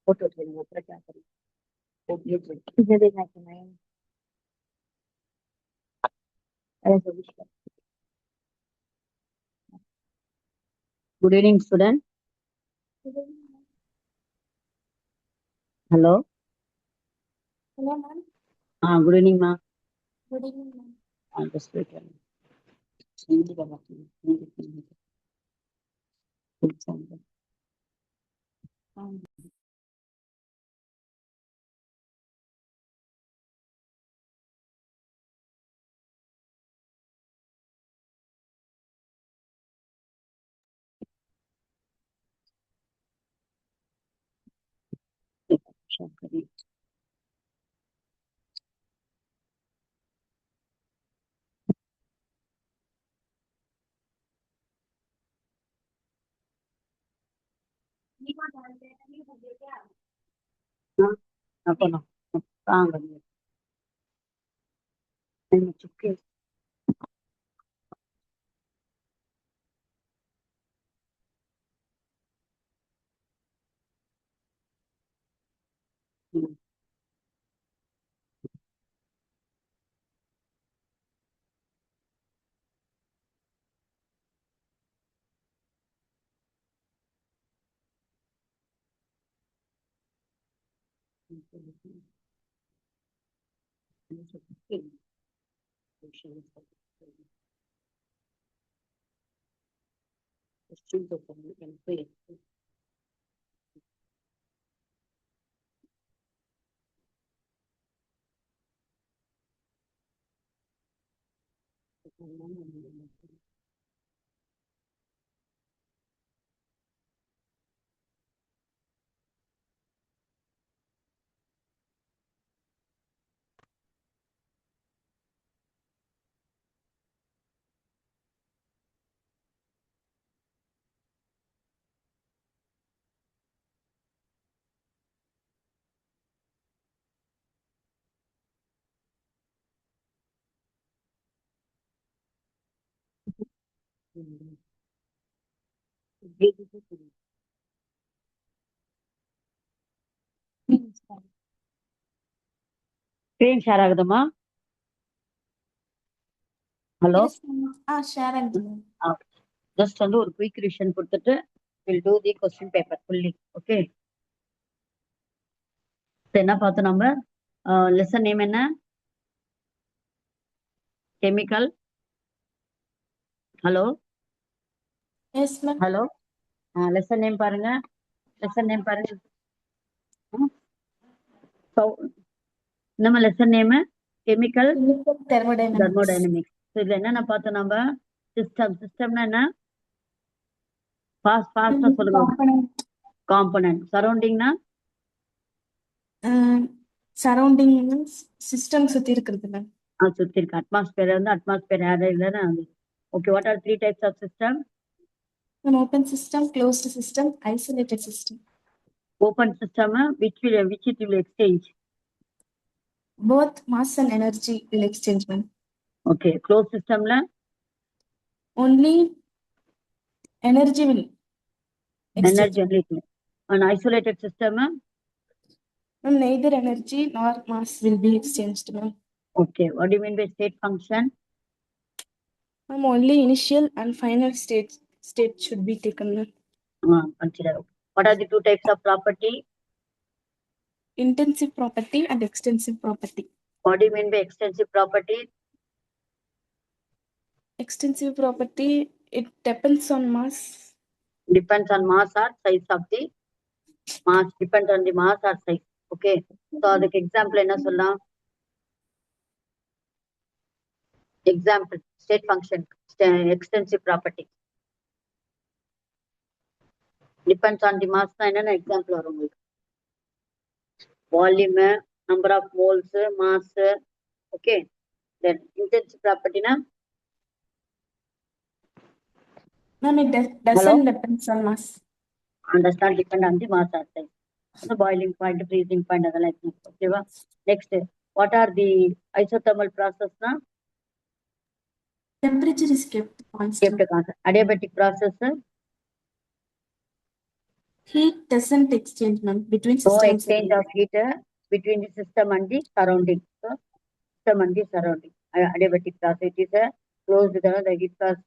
Photo क्या करें Good evening, student. Hello. Hello, ma'am. Good evening, ma. Good evening, ma'am. Just wait a minute. Screen share ஆகுதுமா? Hello. Yes, ma'am. Share ஆகுது, ma'am. Just வந்து ஒரு quick revision கொடுத்துட்டு we'll do the question paper fully. Okay. என்ன பார்த்தோம் நம்ம? Lesson name என்ன? Chemical. Hello. Yes, ma'am. Hello. Lesson name பாருங்க. Lesson name பாருங்க. நம்ம lesson name chemical Chemical thermodynamics. Thermodynamics. இதுல என்னென்ன பார்த்தோம் நம்ம? சிஸ்டம்னா என்ன? ஃபாஸ்டா சொல்லுங்க. Component. காம்பனன்ட். சரௌண்டிங்னா Surrounding system சுத்தி இருக்கிறது, ma'am. சுத்தி இருக்கு. அட்மாஸ்பியர் வந்து அட்மாஸ்பியர் ஏர் இல்லைன்னா okay. What are 3 types of system? An open system, closed system, isolated system. Open system which it will exchange? Both mass and energy will exchange, ma'am. Okay. Closed system la Only energy will exchange. energy only. An isolated system, Ma'am, neither energy nor mass will be exchanged, ma'am. okay. What do you mean by state function? Ma'am, only initial and final state should be taken, ma'am. Consider. What are the two types of property? Intensive property and extensive property. What do you mean by extensive property? Extensive property, it depends on mass. Depends on mass or size of the mass. Depends on the mass or size. Okay. So அதுக்கு example என்ன சொல்லலாம்? Example, state function, extensive property. Depends on the mass தான் என்னென்ன example வரும் உங்களுக்கு? Volume, number of moles, mass. Okay. Then intensive property na? Ma'am, it doesn't depends on mass. Understand, depend on the mass or size. So boiling point, freezing point, அதெல்லாம் okay வா? Next, what are the isothermal process na? Temperature is kept constant. Kept constant. Adiabatic process, heat doesn't exchange, ma'am, between no system exchange of heat between the system and the surrounding. So system and the surrounding. Adiabatic process, it is a closed the heat process,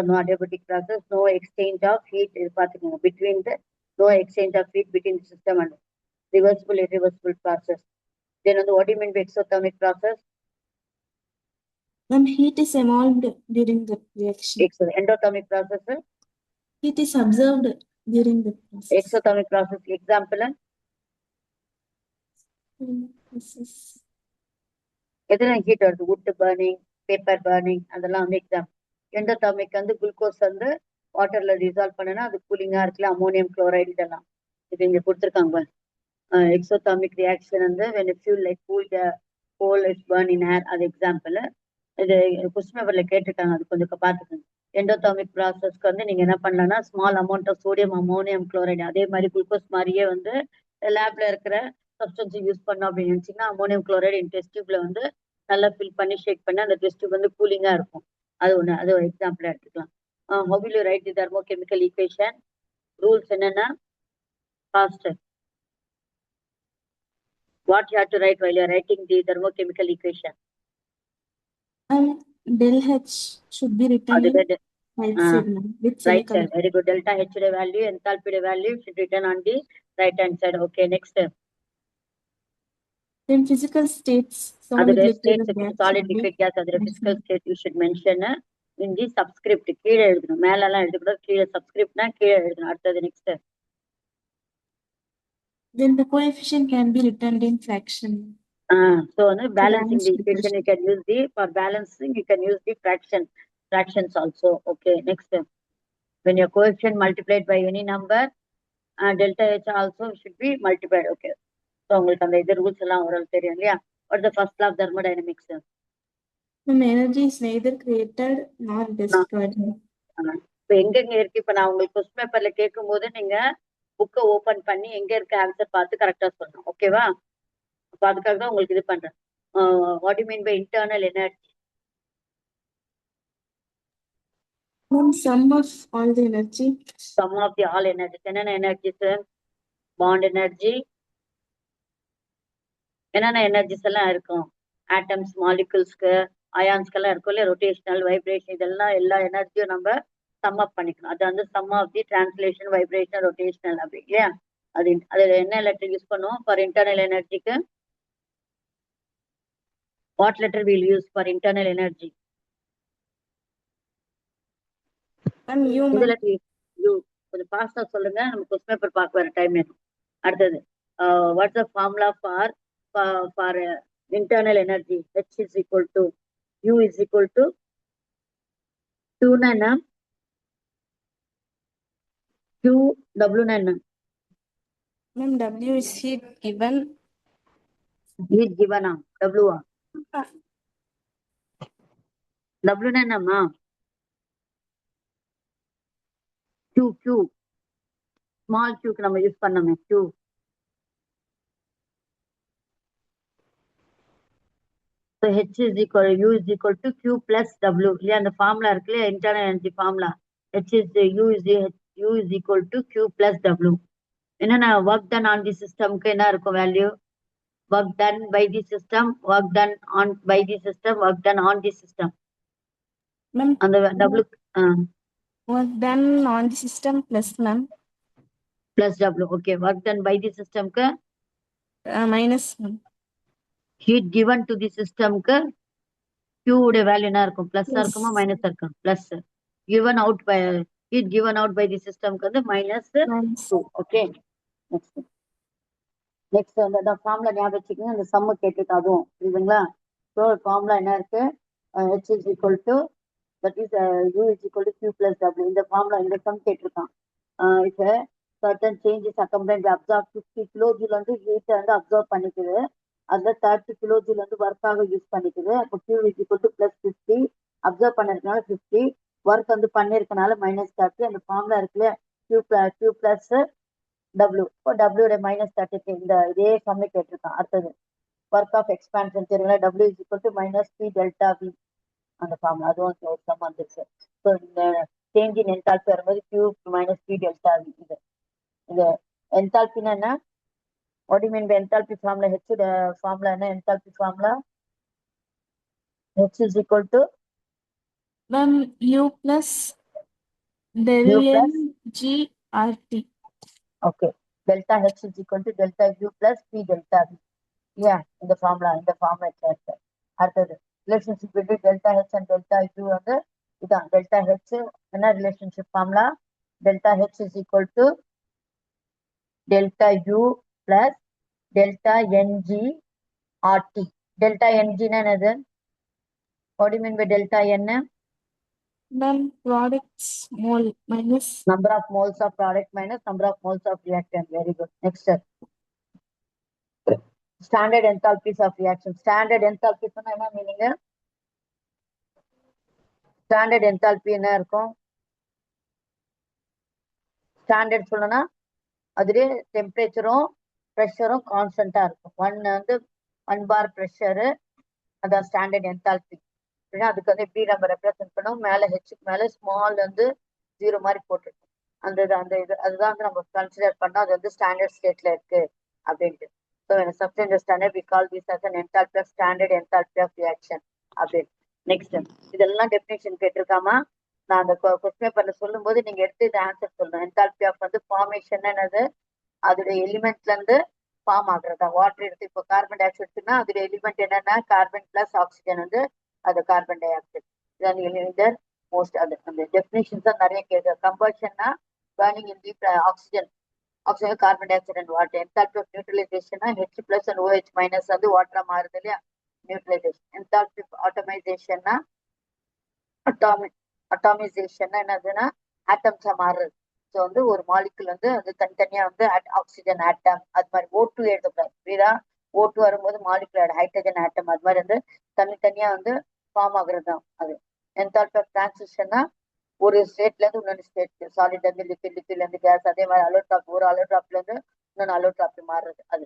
no adiabatic process, no exchange of heat between the, no exchange of heat between the system and reversible, irreversible process. Then what do you mean by exothermic process? Ma'am, heat is evolved during the reaction. Endothermic process, heat is observed during the process. Exothermic process, example, This is எதுனா heat வருது, wood burning, paper burning, அதெல்லாம் வந்து example. Endothermic வந்து glucose வந்து வாட்டர்ல dissolve பண்ணனா அது கூலிங்கா இருக்குல்ல, அமோனியம் குளோரைடு இதெல்லாம் இது இங்க கொடுத்துருக்காங்க. எக்ஸோதர்மிக் ரியாக்ஷன் வந்து when a fuel like coal is burned in air, அது எக்ஸாம்பிள். இது கொஸ்டின் பேப்பர்ல கேட்டிருக்காங்க, அது கொஞ்சம் பார்த்துக்கோங்க. எண்டோதர்மிக் ப்ராசஸ்க்கு வந்து நீங்க என்ன பண்ணலாம்னா small amount of sodium ammonium chloride, அதே மாதிரி குளுக்கோஸ் மாதிரியே வந்து லேப்ல இருக்கிற சப்ஸ்டன்ஸ் யூஸ் பண்ணோம் அப்படின்னு நினைச்சீங்கன்னா அமோனியம் குளோரைடு டெஸ்ட் டியூப்ல வந்து நல்லா ஃபில் பண்ணி ஷேக் பண்ணி அந்த டெஸ்ட் டியூப் வந்து கூலிங்கா இருக்கும். அது ஒண்ணு, அது ஒரு எக்ஸாம்பிள் எடுத்துக்கலாம். how will you write the thermochemical equation? rules என்னன்னா fast. what you have to write while you are writing the thermochemical equation? del H should be written in right side, ma'am, with right semicolon. side. Very good. Delta H value, enthalpy value should be written on the right hand side. Okay, next. Then physical states, solid, liquid, gas, solid, liquid, gas, other physical state you should mention in the subscript. கீழே எழுதணும், மேல எல்லாம் எழுதக்கூடாது, கீழே subscriptனா கீழே எழுதணும். அடுத்தது next. Then the coefficient can be written in fraction. So balancing the equation, you can use the, for balancing you can use the fractions also. Okay, next. When your coefficient multiplied by any number, delta H also should be multiplied. Okay. So உங்களுக்கு அந்த இது rules எல்லாம் oral தெரியும் இல்லையா? What the first law of thermodynamics? Energy is neither created nor destroyed. இப்போ எங்க இருக்கு, இப்ப நான் உங்களுக்கு கொஸ்டின் பேப்பர்ல கேட்கும் போது நீங்க புக்கை ஓபன் பண்ணி எங்க இருக்க ஆன்சர் பார்த்து கரெக்டா சொல்லணும். ஓகேவா? அப்ப அதுக்காக தான் உங்களுக்கு இது பண்றேன். What you mean by internal energy? Sum of all the energy. Sum of the all energies. என்னென்ன எனர்ஜிஸ்? பாண்ட் எனர்ஜி, என்னென்ன எனர்ஜிஸ் எல்லாம் இருக்கும்? ஆட்டம்ஸ், மாலிகுல்ஸ்க்கு, அயான்ஸ்க்கு எல்லாம் இருக்கும் இல்லையா? ரொட்டேஷனல், வைப்ரேஷன், இதெல்லாம் எல்லா எனர்ஜியும் நம்ம சம் அப் பண்ணிக்கணும். அது வந்து some of the translation, vibration, rotational அப்படி இல்லையா? அதுல என்ன லெட்டர் யூஸ் பண்ணுவோம் ஃபார் இன்டர்னல் எனர்ஜிக்கு? What letter will use for internal energy? கொஞ்சம் ஃபாஸ்டா சொல்லுங்க, நம்ம கொஸ்டின் பேப்பர் பார்க்க வர டைம் வேணும். அடுத்தது what's the formula for internal energy? H is equal to U is equal to Q na Q W na. Ma'am, W is heat given. Heat given na W W na ma Q small q க்கு நம்ம use பண்ணோமே Q. So H is equal to U is equal to Q plus W. இல்லையா? அந்த formula இருக்கு இல்லையா, internal energy formula. U is equal to Q plus W. என்னன்னா work done on the சிஸ்டம்க்கு என்ன இருக்கும் value? Work done by the system, work done on by the system, work done on the system. Ma'am, அந்த double work done on the system plus ma'am. Plus double. Okay, work done by the சிஸ்டம்க்கு Minus ma'am. Heat given to the சிஸ்டம்க்கு Q உடைய value என்ன இருக்கும்? Plus Plus. இருக்குமா minus இருக்கும்? Plus. given out by heat given out by the system க்கு வந்து minus Minus. 2. Okay, next வந்து அந்த ஃபார்முலா ஞாபகம் வச்சுக்கோங்க. அந்த சம்மு கேட்டுட்டு அதுவும் புரியுதுங்களா? ஸோ ஃபார்முலா என்ன இருக்கு? H is equal to that is U is equal to Q plus W. இந்த ஃபார்முலா இந்த சம் கேட்டிருக்கான். இப்போ certain change is accompanied by absorb 50 kilojoule வந்து ஹீட்டை வந்து அப்சர்வ் பண்ணிக்குது. அதுல 30 கிலோஜூல் வந்து ஒர்க்காக யூஸ் பண்ணிக்குது. அப்போ Q is equal to plus 50, observe பண்ணிருக்கனால 50, ஒர்க் வந்து பண்ணிருக்கனால மைனஸ் 30. அந்த ஃபார்முலா இருக்குல்ல Q பிளஸ் W, இப்போ W உடைய மைனஸ் 33. இந்த இதே சம்மை கேட்டிருக்கான். அடுத்தது ஒர்க் ஆஃப் எக்ஸ்பான்ஷன் தெரியுங்களா? W is equal to minus P delta V. அந்த ஃபார்முலா அதுவும் ஒரு சம் வந்துருச்சு. ஸோ இந்த சேஞ்ச் இன் என்தால்பி வரும்போது Q minus P delta V. இது என்தால்பின்னா என்ன? What do you mean by enthalpy formula? H formula என்ன? Enthalpy formula H is equal to Ma'am, U plus del U plus, N G R T. okay, delta H is equal to delta U plus P delta V. Yeah, இந்த formula இருக்கு. அடுத்தது relationship between delta H and delta U வந்து இதான். delta H என்ன relationship formula? delta H is equal to delta U plus delta NG RT. delta NG னா என்னது? What do you mean by delta N? Ma'am, products mole minus. Number of moles of product minus number of moles of reactant. Very good. Next step. Standard enthalpies of reaction. Standard enthalpies என்ன meaning? Standard enthalpy என்ன இருக்கும்? Standard சொல்லணும்னா அதுலேயே டெம்பரேச்சரும் ப்ரெஷரும் கான்ஸ்டன்டா இருக்கும். வந்து 1 bar pressure, அதான் standard enthalpy. அதுக்கு வந்து எப்படி நம்ம ரெப்ரசென்ட் பண்ணோம்? மேலே ஹெச்சுக்கு மேலே ஸ்மால் வந்து 0 மாதிரி போட்டுருக்கோம். அந்த இது அதுதான் வந்து நம்ம கன்சிடர் பண்ணோம். அது வந்து ஸ்டாண்டர்ட் ஸ்டேட்ல இருக்கு அப்படின்ட்டு. So substance standard we call this as an enthalpy of standard enthalpy of reaction அப்படின்னு. நெக்ஸ்ட் இதெல்லாம் டெஃபினேஷன் கேட்டிருக்காமா? நான் அந்த கொஸ்டின் பேப்பர்ல சொல்லும் போது நீங்க எடுத்து இந்த ஆன்சர் சொல்லணும். என்தால்பி ஆஃப் வந்து ஃபார்மேஷன் என்னது? அதோட எலிமெண்ட்ல இருந்து ஃபார்ம் ஆகுறதா. வாட்டர் எடுத்து இப்போ கார்பன் டை ஆக்சைடு எடுத்துன்னா அதோட எலிமெண்ட் என்னன்னா கார்பன் பிளஸ் ஆக்சிஜன் வந்து அது கார்பன் டை ஆக்சைடு. இதான் மோஸ்ட் அது அந்த டெஃபினேஷன்ஸ் தான் நிறைய கேட்குது. கம்பஷன்னா burning in the oxygen, carbon dioxide and water. Enthalpy of neutralization H plus and OH minus வந்து வாட்டரா மாறுது இல்லையா? நியூட்ரலைசேஷன். enthalpy of atomization அட்டாமிசேஷன் என்னதுன்னா ஆட்டம்ஸா மாறுறது. ஸோ வந்து ஒரு மாலிகுல் வந்து அது தனித்தனியா வந்து ஆக்சிஜன் ஆட்டம் அது மாதிரி O2 எழுதக்கூடாது. புரியுதா? O2 வரும்போது மாலிகுலர் ஹைட்ரஜன் ஆட்டம் அது மாதிரி வந்து தனித்தனியா வந்து ஃபார்ம் ஆகுறது தான் அது. enthalpy of transition ஒரு ஸ்டேட்ல இருந்து இன்னொரு ஸ்டேட், சாலிட்ல இருந்து லிக்விட், லிக்விட்ல இருந்து கேஸ், அதே மாதிரி அலோட்ராப் ஒரு அலோட்ராப்ல இருந்து இன்னொன்று அலோட்ராப் மாறுறது அது.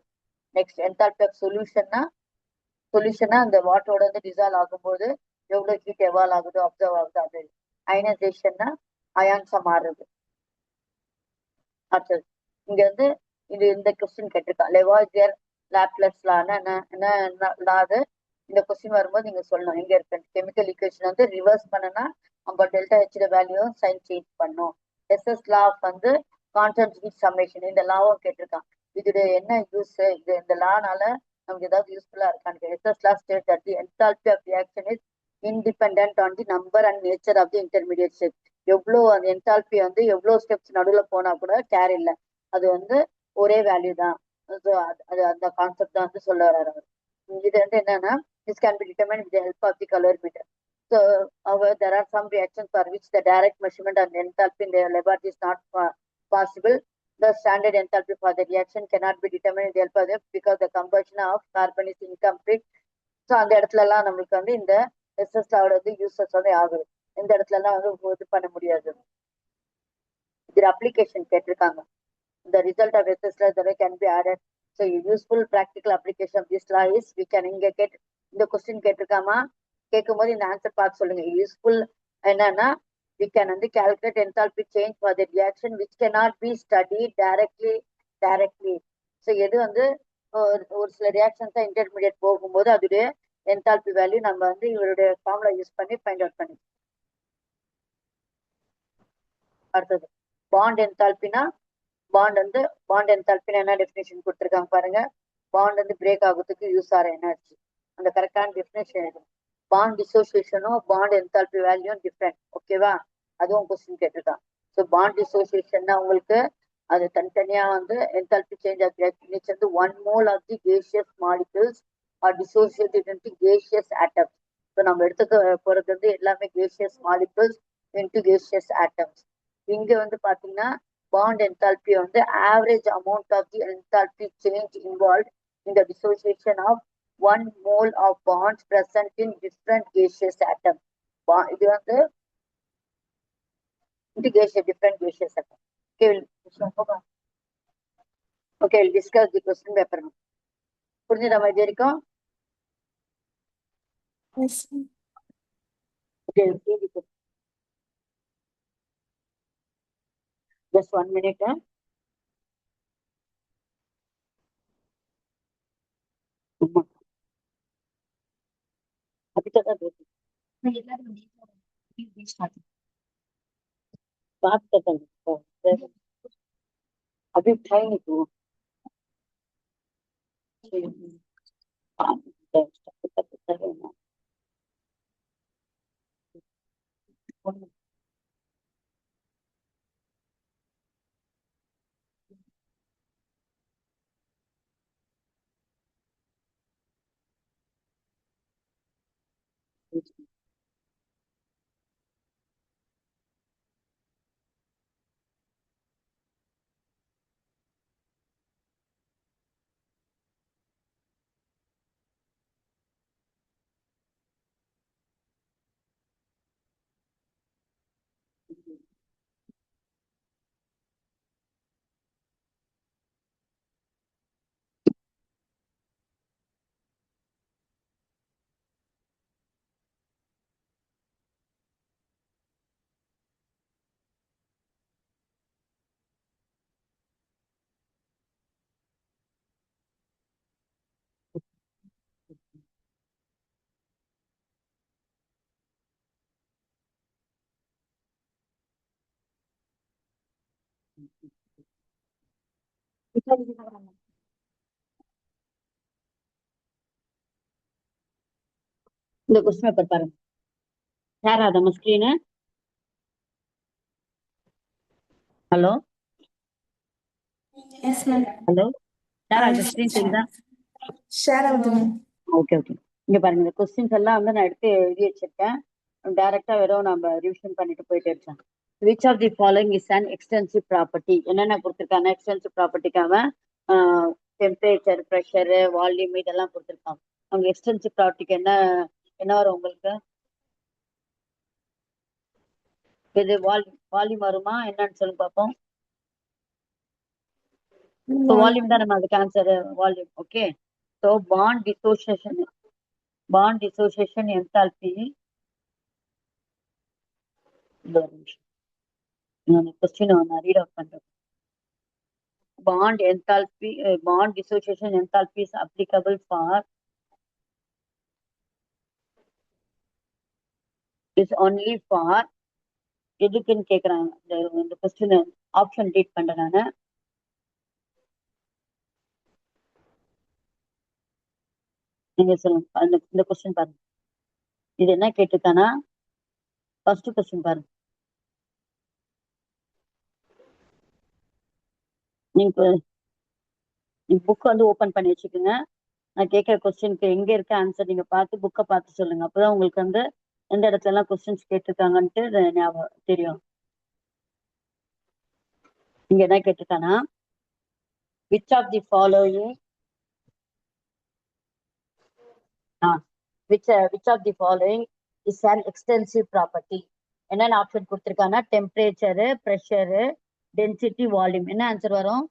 நெக்ஸ்ட் enthalpy of சொல்யூஷன்னா அந்த வாட்டரோட வந்து டிசால்வ் ஆகும்போது எவ்வளவு ஹீட் எவால்வ் ஆகுதோ அப்சர்வ் ஆகுது அது. அயனைசேஷன்னா அயான்ஸா மாறுறது. அடுத்தது இங்க வந்து இந்த கொஸ்டின் கேட்டிருக்கா. லெவாய்சியர் லாப்லஸ் லான்னா என்ன அது? இந்த கொஸ்டின் வரும்போது நீங்க சொல்லணும் எங்க இருக்கு. கெமிக்கல் ஈக்குவேஷன் வந்து ரிவர்ஸ் பண்ணனா நம்ம delta H value sign change பண்ணும். எஸ்எஸ் லா ஆஃப் வந்து கான்ஸ்டன்ட் ஹீட் சம்மேஷன், இந்த லாவும் கேட்டிருக்கான். இதோட என்ன யூஸ்? இது இந்த லானால நமக்கு ஏதாவது யூஸ்ஃபுல்லா இருக்கான்னு. Hess's law state that the enthalpy of reaction is independent on the number and nature of the intermediate step. எவ்வளோ அந்த என்தால்பி வந்து எவ்வளோ ஸ்டெப்ஸ் நடுவில் போனா கூட கேர் இல்லை, அது வந்து ஒரே வேல்யூ தான். அது அந்த கான்செப்ட் தான் வந்து சொல்ல வர்றாரு அவர். இது வந்து என்னன்னா this can be determined with the help of the calorimeter. So however there are some reactions for which the direct measurement of enthalpy in the laboratory is not possible. The standard enthalpy for the reaction cannot be determined with the help of them because the combustion of carbon is incomplete. So அந்த இடத்துல எல்லாம் நம்மளுக்கு வந்து இந்த SS லாவோட வந்து uses வந்து ஆகுது. இந்த இடத்துல எல்லாம் வந்து இது பண்ண முடியாது. இது அப்ளிகேஷன் கேட்டிருக்காங்க. The result of SS law that can be added. So useful practical application of this law is we can இங்க இந்த கொஸ்டின் கேட்டிருக்காமா? கேட்கும் போது இந்த ஆன்சர் பார்த்து சொல்லுங்க. யூஸ்ஃபுல் என்னன்னா we can வந்து calculate enthalpy change for the reaction which cannot be studied directly directly. So எது வந்து ஒரு சில ரியாக்ஷன்ஸ் இன்டர்மீடியட் போகும்போது அதோடைய என்தால்பி வேல்யூ நம்ம வந்து இவருடைய ஃபார்முலா யூஸ் பண்ணி ஃபைண்ட் அவுட் பண்ணி. அடுத்தது பாண்ட் என்தால்பினா பாண்ட் என்தால்பினா என்ன டெஃபினேஷன் கொடுத்துருக்காங்க பாருங்க. பாண்ட் வந்து பிரேக் ஆகுறதுக்கு யூஸ் ஆகிற எனர்ஜி. அந்த கரெக்டான டெஃபினேஷன் எழுதணும். பாண்ட் டிசோசியேஷனும் பாண்ட் என்தால்பி வேல்யூவும் டிஃப்ரெண்ட். ஓகேவா? அதுவும் கொஸ்டின் கேட்டிருக்கான். ஸோ பாண்ட் டிசோசியேஷன்னா உங்களுக்கு அது தனித்தனியா வந்து என்தால்பி சேஞ்ச் ஆஃப் ரியாக்ஷன் வந்து 1 mole of the gaseous molecules are dissociated into gaseous atoms. So நம்ம எடுத்துக்க போறது வந்து எல்லாமே gaseous molecules into gaseous atoms. இங்க வந்து பாத்தீங்கன்னா bond enthalpy வந்து average amount of the enthalpy change involved in the dissociation of 1 mole of bonds present in different gaseous atoms. இது வந்து different gaseous atom. Okay, we'll discuss the question paper. புரிஞ்சுதா மாதிரி இருக்கும்? Yes. Okay, just 1 minute. अभी तक बात करता हूँ अभी उठाई नहीं तू இந்த क्वेश्चन पेपर பாருங்க. ஷேர் ஆகுதா screen? Hello Yes, ma'am. Hello share ஆகுதா ஸ்கிரீன் தெரியுதா? Share out, ma'am. Okay okay. இங்க பாருங்க, இந்த கொஸ்டின்ஸ் எல்லாம் வந்து நான் எடுத்து எழுதி வச்சிருக்கேன். டைரக்டா வெறும் நம்ம ரிவிஷன் பண்ணிட்டு போயிட்டே இருக்கேன். Which of the following is an extensive property? என்னென்ன கொடுத்துருக்காங்க எக்ஸ்டென்சிவ் ப்ராப்பர்ட்டிக்காக? டெம்பரேச்சர், ப்ரெஷர், வால்யூம் இதெல்லாம் கொடுத்துருக்காங்க. அவங்க எக்ஸ்டென்சிவ் ப்ராப்பர்ட்டிக்கு என்ன என்ன வரும் உங்களுக்கு? இது வால்யூம் வருமா என்னன்னு சொல்லுங்க பார்ப்போம். வால்யூம் தான் நம்ம அதுக்கு answer, volume. Okay. So bond dissociation enthalpy question நான் ரீட் அவுட் பண்றேன். Bond enthalpy, bond dissociation enthalpy is applicable for is only for எதுக்குன்னு கேக்குறாங்க. இந்த கொஸ்டின் ஆப்ஷன் ரீட் பண்றேன் நானு. நீங்க சொல்லுங்க. இந்த கொஸ்டின் பாருங்க. இது என்ன கேட்டிருக்கானா, ஃபர்ஸ்ட் கொஸ்டின் பாருங்க. நீங்க புக் வந்து ஓபன் பண்ணி வச்சுக்கோங்க. நான் கேட்கிற கொஸ்டினுக்கு எங்க இருக்க ஆன்சர் நீங்க பார்த்து புக்கை பார்த்து சொல்லுங்க. அப்பதான் உங்களுக்கு வந்து எந்த இடத்துல எல்லாம் கொஸ்டின்ஸ் கேட்டிருக்காங்கன்ட்டு ஞாபகம் தெரியும். இங்க என்ன கேட்டிருக்கானா, which of the following which of the following is an extensive property? என்னென்ன ஆப்ஷன் கொடுத்திருக்காங்கன்னா டெம்பரேச்சர், பிரஷர், டென்சிட்டி, வால்யூம். என்ன ஆன்சர் வரும்?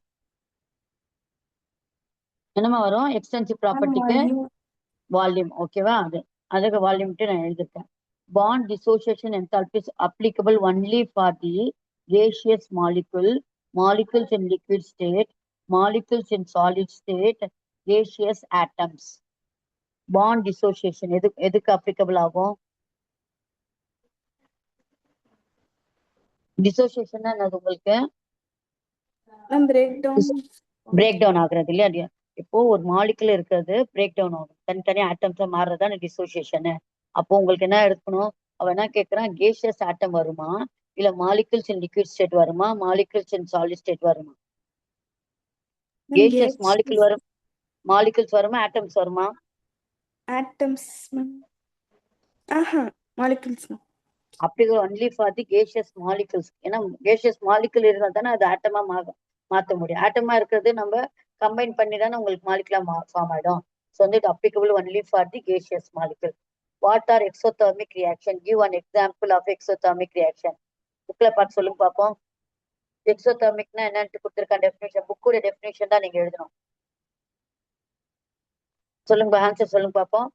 என்னமா வரும்? எக்ஸ்டென்சிவ் ப்ராப்பர்ட்டிக்கு வால்யூம். ஓகேவா? அதுக்கு வால்யூம்ட்டு நான் எழுதிருக்கேன். Bond dissociation enthalpy is applicable only for the gaseous molecules in liquid state. molecules in solid state, gaseous atoms. Bond dissociation எதுக்கு applicable ஆகும்? Dissociation என்னது உங்களுக்கு? பிரேக் டவுன் ஆகுறது இல்லையா? இப்போ ஒரு மாலிகுல் இருக்கிறது பிரேக் டவுன் ஆகும், தனித்தனியா ஆட்டம்ஸா மாறுறதுதான் டிசோசியேஷன். அப்போ உங்களுக்கு என்ன எடுக்கணும்? அவன் என்ன கேட்கறான், கேஷியஸ் ஆட்டம் வருமா இல்ல மாலிகுல்ஸ் இன் லிக்விட் ஸ்டேட் வருமா, மாலிகுல்ஸ் இன் சாலிட் ஸ்டேட் வருமா? கேஷியஸ் மாலிகுல் வரும், மாலிகுல்ஸ் வருமா ஆட்டம்ஸ் வருமா? Atoms molecules. அப்படி only for the gaseous molecules. ஏன்னா கேஷியஸ் மாலிகுல் இருந்தா தானே அது ஆட்டமா மாத்த முடியும். ஆட்டமா இருக்கிறது நம்ம கம்பைன் பண்ணி தானே உங்களுக்கு மாலிகுலா ஃபார்ம் ஆயிடும். ஸோ வந்து இது applicable only for the gaseous molecule. What are exothermic reaction? Give an example of exothermic reaction. புக்ல பார்த்து சொல்லுங்க பார்ப்போம். எக்ஸோதெர்மிக்னா என்னன்னு கொடுத்துருக்கான் டெஃபினேஷன், புக்கோட டெஃபினேஷன் தான் நீங்க எழுதணும். சொல்லுங்க, ஆன்சர் சொல்லுங்க பார்ப்போம்.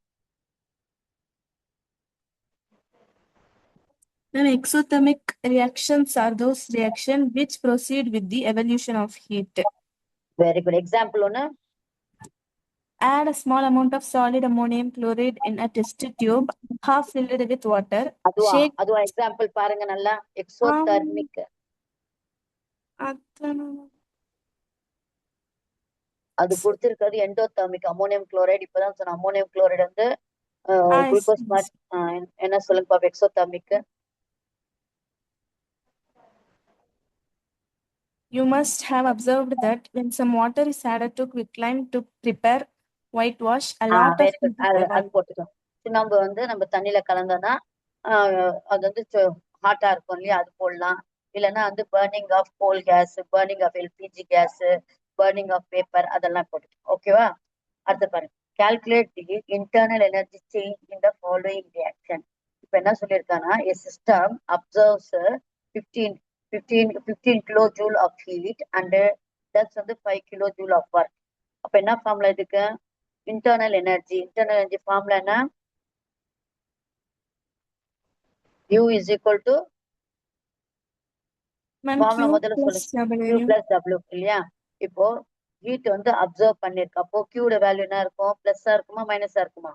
Exothermic reactions are those reactions which proceed with the evolution of heat. Very good. Example ஒன்னு. Add a small amount of solid ammonium chloride in a test tube, half filled with water. அதுவா example பாருங்க நல்லா. Exothermic அது கொடுத்திருக்கிறது endothermic ammonium chloride. இப்பதான் சொன்ன ammonium chloride வந்து glucose என்ன சொல்லுங்க பாப்பா exothermic. You must have observed that when some water is added to quicklime to prepare whitewash, a lot of அது போட்டுக்கோம். நம்ம வந்து நம்ம தண்ணியில கலந்தோம்னா அது வந்து ஹாட்டா இருக்கும் இல்லையா, அது போடலாம். இல்லைன்னா வந்து burning of coal gas, burning of LPG gas, burning of paper, அதெல்லாம் போட்டுக்கோம். ஓகேவா? அடுத்து பாருங்க, calculate the internal energy change in the following reaction. இப்ப என்ன சொல்லியிருக்காங்கன்னா, a system observes 15 kilojoule of heat and does வந்து 5 kilojoule of work. அப்ப என்ன ஃபார்முலா இதுக்கு? இன்டர்னல் எனர்ஜி ஃபார்முலா என்ன? U is equal to formula முதல்ல சொல்லுங்க, Q plus W இல்லையா? இப்போ ஹீட் வந்து அப்சர்வ் பண்ணிருக்கு, அப்போ Qட வேல்யூ என்ன இருக்கும்? பிளஸ்ஸா இருக்குமா மைனஸா இருக்குமா?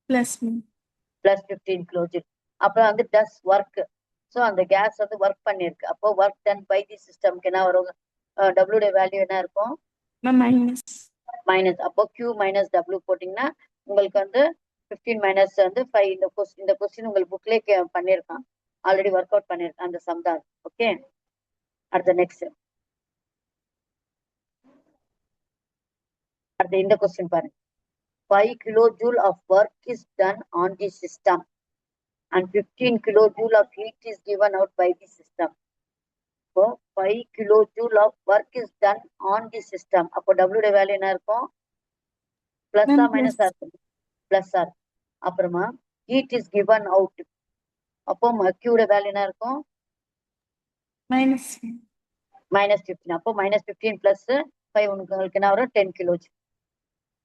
Plus 15 kilojoule. அப்புறம் வந்து டஸ் ஒர்க். ஸோ அந்த கேஸ் வந்து ஒர்க் பண்ணிருக்கு, அப்போ ஒர்க் டன் பை தி சிஸ்டம்க்கு என்ன வரும்? டபிள்யூட வேல்யூ என்ன இருக்கும்? மைனஸ். அப்போ Q மைனஸ் W போட்டீங்கன்னா உங்களுக்கு வந்து 15 மைனஸ் வந்து 5. இந்த கொஸ்டின் உங்களுக்கு புக்லேயே பண்ணியிருக்கான், ஆல்ரெடி ஒர்க் அவுட் பண்ணியிருக்கான் அந்த சம் தான். ஓகே, அடுத்த நெக்ஸ்ட். அடுத்த இந்த கொஸ்டின் பாருங்க. 5 kilojoule of work is done on the system and 15 kilojoule of heat is given out by the system. So 5 kilojoule of work is done on the system. அப்போ W ட value என்ன இருக்கும்? Plus ஆ minus ஆ இருக்கும்? Plus ஆ. அப்புறமா heat is given out, அப்போ Q ட value என்ன இருக்கும்? மைனஸ் 15. அப்போ மைனஸ் 15 பிளஸ் 5 உங்களுக்கு என்ன வரும்? 10 கிலோஜூல்.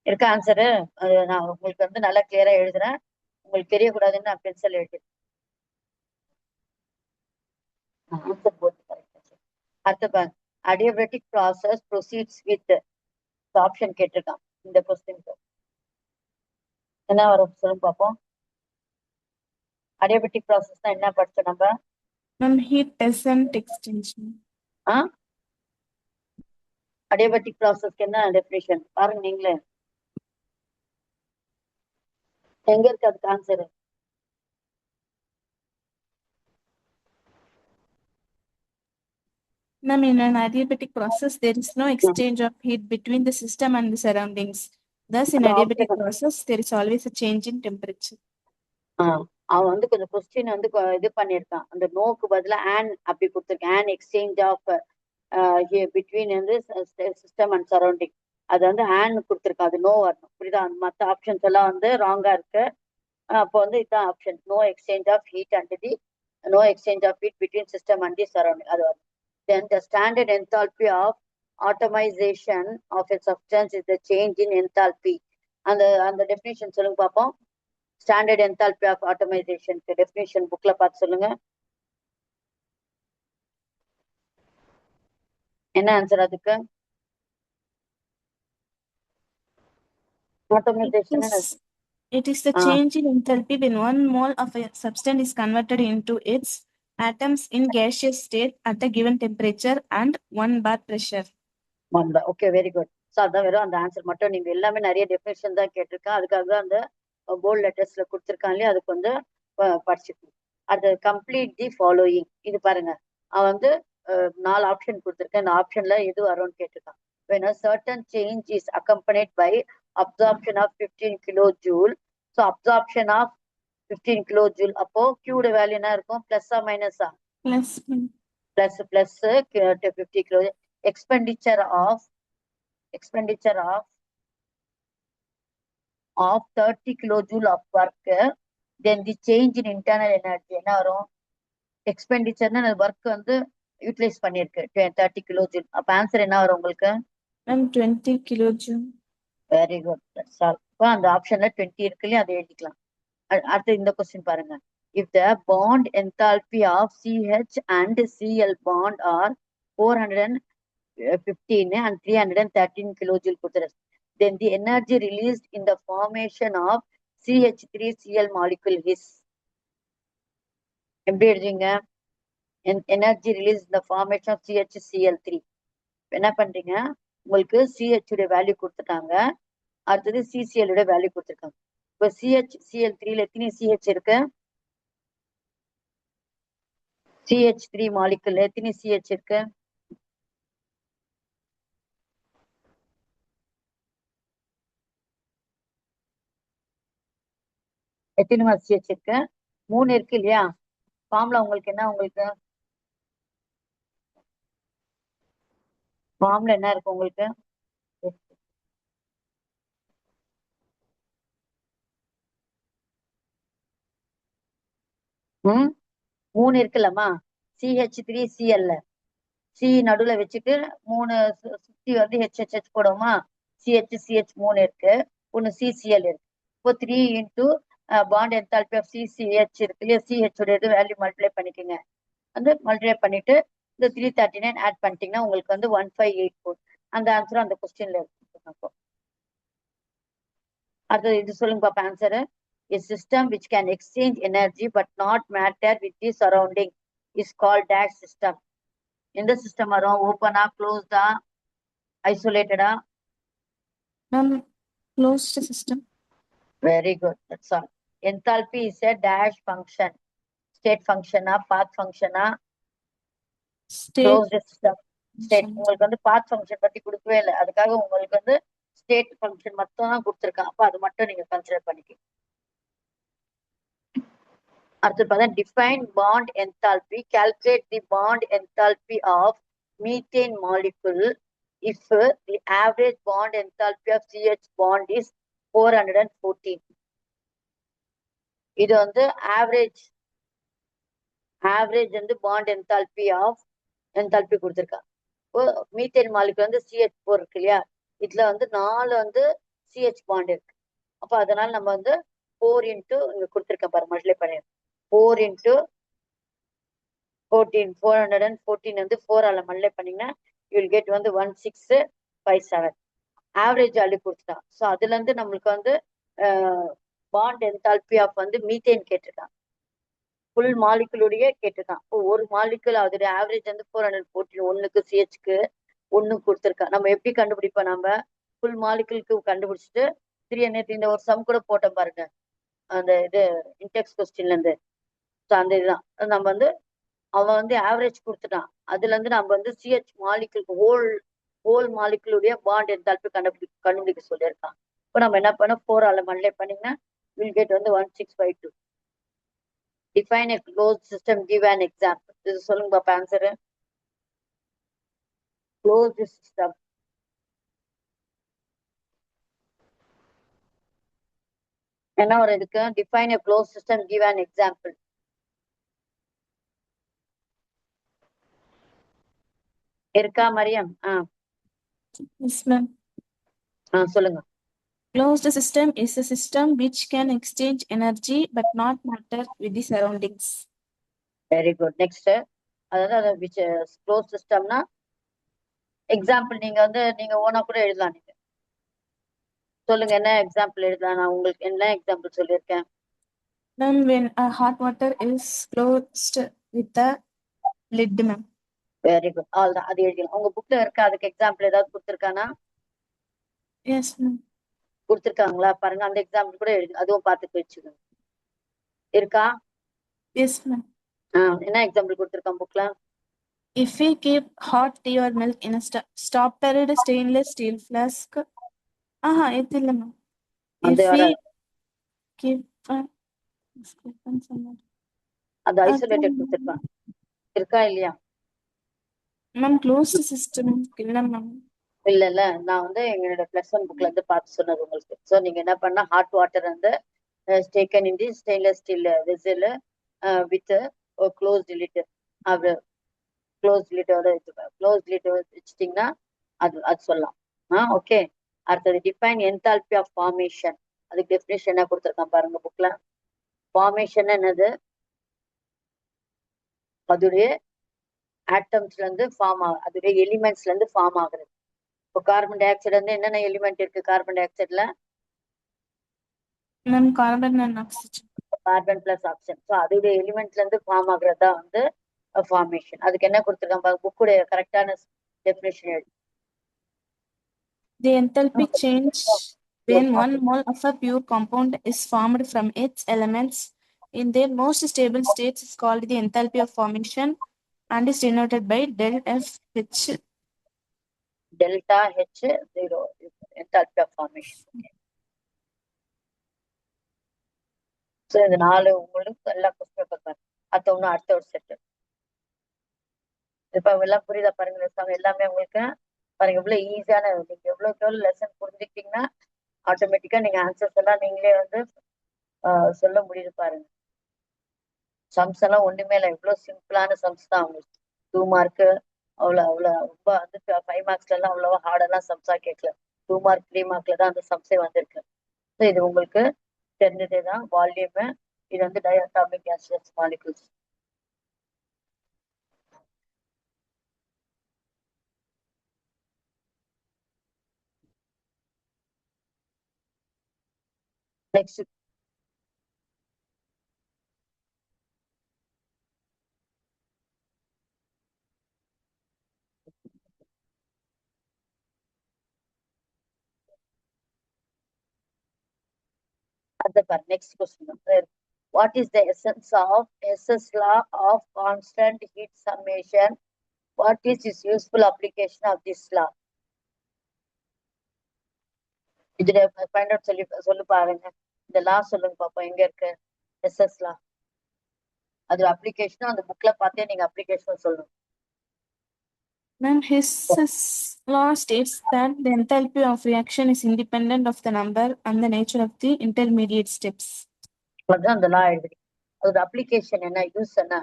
இருக்க ஆன்சரு? நான் உங்களுக்கு வந்து நல்லா கிளியரா எழுதுறேன், உங்களுக்கு தெரியக்கூடாதுன்னு நான் பென்சில் எழுதுறேன். ஆன்சர் போட்டு கரெக்ட். அடுத்த adiabatic process proceeds with option கேட்டிருக்கான் இந்த கொஸ்டினுக்கு. என்ன வரும் சொல்லுங்க பார்ப்போம். adiabatic process தான் என்ன படிச்சோம் நம்ம? heat descent extension. adiabatic processக்கு என்ன டெஃபினிஷன் பாருங்க நீங்களே. எங்க இருக்கு அதுக்கு answer? Ma'am, in an adiabatic process, there is no exchange of heat between the system and the surroundings. Thus, in adiabatic process, there is always a change in temperature. அவன் வந்து கொஞ்சம் question வந்து இது பண்ணியிருக்கான், அந்த நோக்கு பதிலா ஆன் அப்படி கொடுத்துருக்கேன். ஆன் எக்ஸ்சேஞ்ச் ஆஃப் பிட்வீன் வந்து சிஸ்டம் அண்ட் சரௌண்டிங், அது வந்து ஆன் கொடுத்துருக்கான், அது நோ வரணும். புரியுதா? மற்ற ஆப்ஷன்ஸ் எல்லாம் வந்து ராங்கா இருக்கு. அப்போ வந்து இதுதான் option, no exchange of heat and the no exchange of heat between system and the surrounding, அது வரும். Then the standard enthalpy of atomization of a substance is the change in enthalpy. அந்த டெஃபினிஷன் சொல்லுங்க பார்ப்போம். Standard enthalpy of ஆட்டோமைசேஷனுக்கு definition புக்ல பார்த்து சொல்லுங்க. என்ன answer அதுக்கு? Atomization It is the Ah. change in enthalpy when 1 mole of a substance is converted into its atoms in gaseous state at a given temperature and 1 bar pressure. வந்தா okay very good. So அதான் வெறும் அந்த answer மட்டும் நீங்க எல்லாமே நிறைய definition தான் கேட்டிருக்கேன். அதுக்காக தான் அந்த போல்ட் லெட்டர்ஸ்ல கொடுத்துருக்கான் இல்லையா, அதுக்கு வந்து படிச்சுக்கணும். அது கம்ப்ளீட் தி ஃபாலோயிங். இது பாருங்க, அவன் வந்து 4 ஆப்ஷன் கொடுத்துருக்கேன். இந்த ஆப்ஷன்ல எது வரும்னு கேட்டிருக்கான். when a certain change is accompanied by absorption of 15 kilojoule, so absorption of 15 kilojoule, அப்போ Q ட வேல்யூ என்ன இருக்கும், பிளஸ்ஸா மைனஸா? Plus. Plus 50 kilo. expenditure of 30 kilojoule of work, then the change in internal energy என்ன வரும்? எக்ஸ்பெண்டிச்சர்னா ஒர்க் வந்து utilise பண்ணிருக்கு 30 kilojoule. அப்ப answer என்ன வரும் உங்களுக்கு? 20 kilojoule. Very good, that's all. இப்போ அந்த ஆப்ஷன்ல 20 இருக்கு இல்லையா, அதை எழுதிக்கலாம். அடுத்து இந்த கொஸ்டின் பாருங்க. If the bond enthalpy of CH and Cl bond are 415 and 313 kilojoule கொடுத்துரு, then the energy released in the formation of CH3Cl molecule is, எப்படி எழுதுங்க? எனர்ஜி ரிலீஸ் இந்த ஃபார்மேஷன் ஆஃப் CHCl3. என்ன பண்றீங்க, உங்களுக்கு CH உடைய வேல்யூ கொடுத்துட்டாங்க, அடுத்தது CCl உடைய வேல்யூ கொடுத்துருக்காங்க. இப்போ CHCl3ல எத்தனை CH இருக்கு? CH3 மாலிகுல் எத்தனை CH இருக்கு? எத்தனை CH இருக்கு? 3 இருக்கு இல்லையா? ஃபார்ம்ல உங்களுக்கு என்ன, உங்களுக்கு ஃபார்ம்ல என்ன இருக்கு உங்களுக்கு? ம் 3 இருக்குல்லம்மா. CH3Cl C நடுவுல வச்சுட்டு 3 சுத்தி வந்து HHH போடுவோமா? CH 3 இருக்கு, ஒன்னு CCl இருக்கு. இப்போ 3 into bond enthalpy of CCH இருக்கு இல்லையா, CH உடைய வேல்யூ மல்டிப்ளை பண்ணிக்கோங்க. வந்து மல்டிப்ளை பண்ணிட்டு இந்த 339 ஆட் பண்ணிட்டீங்கன்னா உங்களுக்கு வந்து 1584. அந்த ஆன்சரும் அந்த கொஸ்டின்ல இருக்கு. அடுத்தது இது சொல்லுங்க பாப்பா answer. A system which can exchange energy but not matter with the surrounding is called dash system. எந்த சிஸ்டம் வரும்? ஓப்பனா, க்ளோஸ்டா, ஐசோலேட்டடா? Closed system. Very good, that's all. Enthalpy is a dash function. State function ah, path function ah? Closed system. State. உங்களுக்கு வந்து path function பத்தி கொடுக்கவே இல்லை, அதுக்காக உங்களுக்கு வந்து ஸ்டேட் ஃபங்க்ஷன் மட்டும் தான் கொடுத்துருக்கான். அப்ப அது மட்டும் நீங்க கன்சிடர் பண்ணிக்கணும். அடுத்து பார்த்தா define bond enthalpy. Calculate the bond enthalpy of methane molecule if the average bond enthalpy of CH bond is 414. இது வந்து average வந்து bond enthalpy of enthalpy கொடுத்துருக்கா. இப்போ மீத்தேன் மாலிகுல் வந்து CH4 இருக்கு இல்லையா, இதுல வந்து 4 வந்து CH பாண்ட் இருக்கு. அப்ப அதனால நம்ம வந்து 4 இன்டூ இங்க கொடுத்துருக்க பாரு, மல்டிப்ளை பண்ணிடுறோம். 4 இன்டூ 14, 414 வந்து 4 ஆல மல்டிப்ளை பண்ணீங்கன்னா யூ வில் கெட் வந்து 1657. ஆவரேஜ் வேல்யூ கொடுத்துட்டா. ஸோ அதுல இருந்து நம்மளுக்கு வந்து பாண்ட் என்தால்பி ஆஃப் வந்து மீத்தேன் கேட்டிருக்கான், ஃபுல் மாலிகுலுடைய கேட்டிருக்கான். இப்போ ஒரு மாலிகுல் அதோடைய ஆவரேஜ் வந்து 414, ஒன்னுக்கு CHக்கு 1 கொடுத்துருக்கான். நம்ம எப்படி கண்டுபிடிப்போம்? நம்ம ஃபுல் மாலிகுலுக்கு கண்டுபிடிச்சிட்டு 300 இந்த ஒரு சம் கூட போட்டோம் பாருங்க, அந்த இது இன்டெக்ஸ் கொஸ்டின்ல இருந்து. ஸோ அந்த இதுதான் நம்ம வந்து அவன் வந்து ஆவரேஜ் கொடுத்துட்டான், அதுல இருந்து நம்ம வந்து CH மாலிகுலுக்கு ஹோல் மாலிகுலுடைய பாண்ட் என்தால்பி கண்டுபிடிக்க சொல்லியிருக்கான். இப்போ நம்ம என்ன பண்ணோம், 4 ஆல மல்டிப்ளை பண்ணீங்கன்னா வில் கெட் வந்து 1652. Define a closed system, give an example. இது சொல்லுங்க பாப்பா ஆன்சரு. Closed system. என்ன ஒரு இதுக்கு? Define a closed system, give an example. இருக்கா மரியம்? Yes, ma'am. சொல்லுங்க. Closed system is a system which can exchange energy but not matter with the surroundings. Very good. Next, அதாவது which closed systemனா example நீங்க வந்து நீங்க ஓனா கூட எழுதலாம். நீங்க சொல்லுங்க என்ன எக்ஸாம்பிள் எழுதலாம், நான் உங்களுக்கு என்ன எக்ஸாம்பிள் சொல்லியிருக்கேன். Ma'am, when a hot water is closed with a lid, ma'am. Very good, all தான், அது எழுதிக்கலாம். உங்க புக்ல இருக்கா அதுக்கு எக்ஸாம்பிள் ஏதாவது கொடுத்துருக்கானா? Yes, ma'am. கொடுத்துருக்காங்களா பாருங்க, அந்த எக்ஸாம்பிள் கூட எழுதி அதுவும் பார்த்து வச்சுக்கோங்க. இருக்கா? Yes, ma'am. என்ன எக்ஸாம்பிள் கொடுத்துருக்கான் புக்ல? If we keep hot tea or milk in a stoppered stainless steel flask, ಇದೆಲ್ಲ ma'am. If அது we வராது, keep அது ஐசோலேட்டட் கொடுத்துருக்கான். இருக்கா இல்லையா? ma'am, closed system இல்ல ma'am. இல்ல நான் வந்து எங்களோட பிளஸ் ஒன் புக்ல இருந்து பார்த்து சொன்னது உங்களுக்கு. ஸோ நீங்க என்ன பண்ணா, ஹாட் வாட்டர் வந்து taken in the stainless steel vessel with closed lid, அது க்ளோஸ்ட் லிட்டோட வச்சுட்டீங்கன்னா அது சொல்லலாம். ஓகே. அடுத்தது டிஃபைன் என்தால்பி ஆஃப் ஃபார்மேஷன். அதுக்கு டெஃபினேஷன் என்ன கொடுத்துருக்கான் பாருங்க புக்ல. ஃபார்மேஷன் என்னது? அதுடைய ஆட்டம்ஸ்ல இருந்து ஃபார்ம் ஆகும், அதுடைய எலிமெண்ட்ஸ்ல இருந்து ஃபார்ம் ஆகுறது. இப்போ கார்பன் டை ஆக்சைடு வந்து என்னென்ன எலிமெண்ட் இருக்கு கார்பன் டை ஆக்சைடுல? Ma'am, carbon and oxygen. Carbon plus oxygen. So அதோடைய எலிமெண்ட்ஸ்ல இருந்து ஃபார்ம் ஆகுறது தான் வந்து ஃபார்மேஷன். அதுக்கு என்ன கொடுத்துருக்கான் பாருங்க, புக்குடைய கரெக்டான டெஃபினேஷன் எழுதி. The enthalpy change when one mole of a pure compound is formed from its elements in their most stable states is called the enthalpy of formation and is denoted by del F H. Delta H 0 enthalpy of formation. So இந்த 4 உங்களுக்கு எல்லா question paper அடுத்த ஒரு set. இப்ப எல்லாம் புரியுதா பாருங்க, எல்லாமே உங்களுக்கு பாருங்க எவ்வளவு ஈஸியான. நீங்க எவ்வளவுக்கு எவ்வளவு லெசன் புரிஞ்சுக்கிட்டீங்கன்னா ஆட்டோமேட்டிக்கா நீங்க ஆன்சர்ஸ் எல்லாம் நீங்களே வந்து சொல்ல முடியுது பாருங்க. சம்ஸ் எல்லாம் ஒண்ணுமே இல்லை, இவ்வளவு சிம்பிளான சம்ஸ் தான் உங்களுக்கு. 2 மார்க் அவ்வளவு ரொம்ப வந்து 5 மார்க்ஸ்ல எல்லாம் அவ்வளவா ஹார்டெல்லாம் சம்ஸா கேட்கல. 2 மார்க் 3 மார்க்ல தான் அந்த சம்ஸே வந்திருக்கு. ஸோ இது உங்களுக்கு தெரிஞ்சதே தான். வால்யூம் இது வந்து டயட்டாமிக் கேஷியஸ் மாலிகுல்ஸ். நெக்ஸ்ட் அந்த பாரு, next question. What is the essence of SS law of constant heat summation? What is its useful application of this law? இதுல ஃபைண்ட் அவுட் சொல்லி பாருங்க. இந்த லா சொல்லுங்க பாப்போம், எங்க இருக்கு SS law? அது அப்ளிகேஷனும் அந்த புக்ல பார்த்தே நீங்க அப்ளிகேஷன் சொல்லணும். Ma'am, Hess's law states that the enthalpy of reaction is independent of the number and the nature of the intermediate steps. அதுதான் அந்த லா எழுதி. அதோட அப்ளிகேஷன் என்ன, யூஸ் என்ன?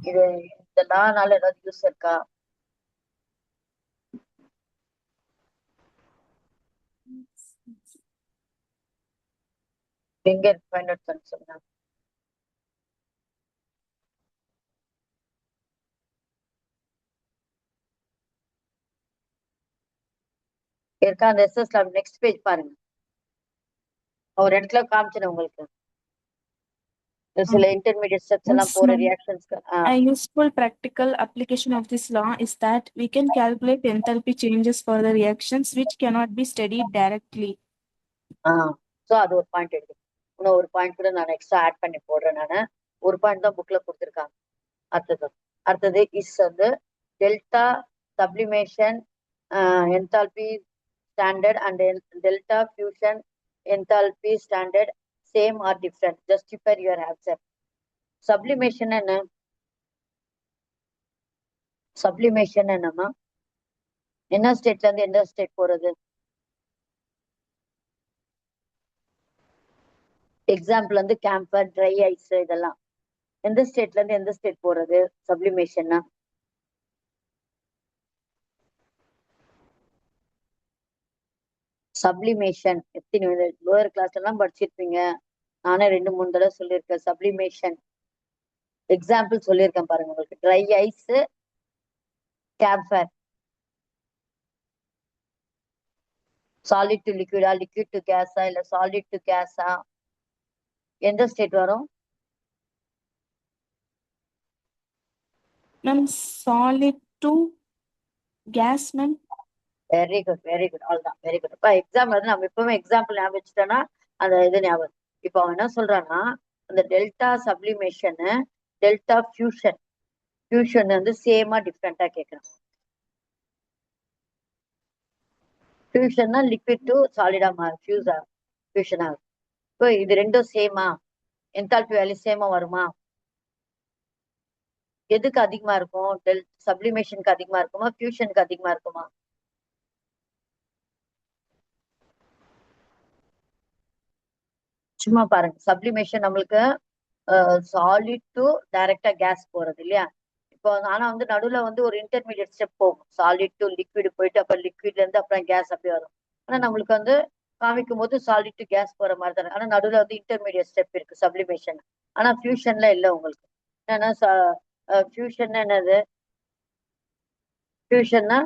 இது இந்த லானால ஏதாவது யூஸ் இருக்கா? எங்க இருக்கு ஃபைண்ட் அவுட் பண்ணி சொல்லுங்க. இருக்கா அந்த எஸ்எஸ் லா? நெக்ஸ்ட் பேஜ் பாருங்க, ஒரு இடத்துல காமிச்சேன் உங்களுக்கு. சில இன்டர்மீடியட் ஸ்டெப்ஸ் எல்லாம் Yes, போற ma'am. ரியாக்ஷன்ஸ்க்கு. A useful practical application of this law is that we can calculate enthalpy changes for the reactions which cannot be studied directly. So அது ஒரு பாயிண்ட் எடுத்து இன்னும் ஒரு பாயிண்ட் கூட நான் எக்ஸ்ட்ரா ஆட் பண்ணி போடுறேன். நான் ஒரு பாயிண்ட் தான் புக்ல கொடுத்துருக்காங்க. அடுத்தது இஸ் வந்து delta sublimation enthalpy standard and delta fusion enthalpy standard same are different? Justify your answer. Sublimation என்ன? சப்ளிமேஷன் என்னமா? என்ன ஸ்டேட்ல இருந்து எந்த ஸ்டேட் போறது? எக்ஸாம்பிள் வந்து கேம்பர், ட்ரை ஐஸ், இதெல்லாம் எந்த ஸ்டேட்ல இருந்து எந்த ஸ்டேட் போறது சப்ளிமேஷன்னா? சப்ளிமேஷன் எத்தனை லோயர் கிளாஸ் எல்லாம் படிச்சிருப்பீங்க, நானே 2-3 தடவை சொல்லியிருக்கேன். சப்ளிமேஷன் எக்ஸாம்பிள் சொல்லியிருக்கேன் பாருங்க உங்களுக்கு. Dry ice, camphor. Solid to லிக்விடா, லிக்விட் டு கேஸா, இல்ல சாலிட் டு கேஸா, எந்த ஸ்டேட் வரும்? Ma'am, solid to gas, ma'am. Very good, very good. அவ்வளவுதான், வெரி குட். இப்ப எக்ஸாம் வந்து நம்ம எப்பவுமே எக்ஸாம்பிள் ஞாபகம் வச்சுட்டோம்னா அந்த இது ஞாபகம். இப்ப அவன் என்ன சொல்றான்னா, அந்த delta sublimation, delta fusion, fusion வந்து சேமா டிஃப்ரெண்டா கேட்கறான். ஃபியூஷன்னா லிக்விட் டு சாலிடா மாறும், ஃபியூஷன் ஆகும். இப்போ இது ரெண்டும் சேமா, என்தால்பி வேல்யூ சேமா வருமா? எதுக்கு அதிகமா இருக்கும்? சப்ளிமேஷனுக்கு அதிகமா இருக்குமா, ஃபியூஷனுக்கு அதிகமா இருக்குமா? சும்மா பாருங்க, சப்ளிமேஷன் நம்மளுக்கு சாலிட் டு டைரக்டா கேஸ் போறது இல்லையா? இப்போ ஆனா வந்து நடுவுல வந்து ஒரு இன்டர்மீடியட் ஸ்டெப் போகும், சாலிட் டு லிக்விட் போயிட்டு அப்புறம் லிக்விட்ல இருந்து அப்புறம் கேஸ் அப்படி வரும். ஆனா நம்மளுக்கு வந்து காமிக்கும் போது சாலிட் டு கேஸ் போற மாதிரி தானே. ஆனா நடுவுல வந்து இன்டர்மீடியட் ஸ்டெப் இருக்கு சப்ளிமேஷன். ஆனா ஃபியூஷன்ல இல்ல உங்களுக்கு. ஏன்னா ஃபியூஷன் என்னது? ஃபியூஷன்னா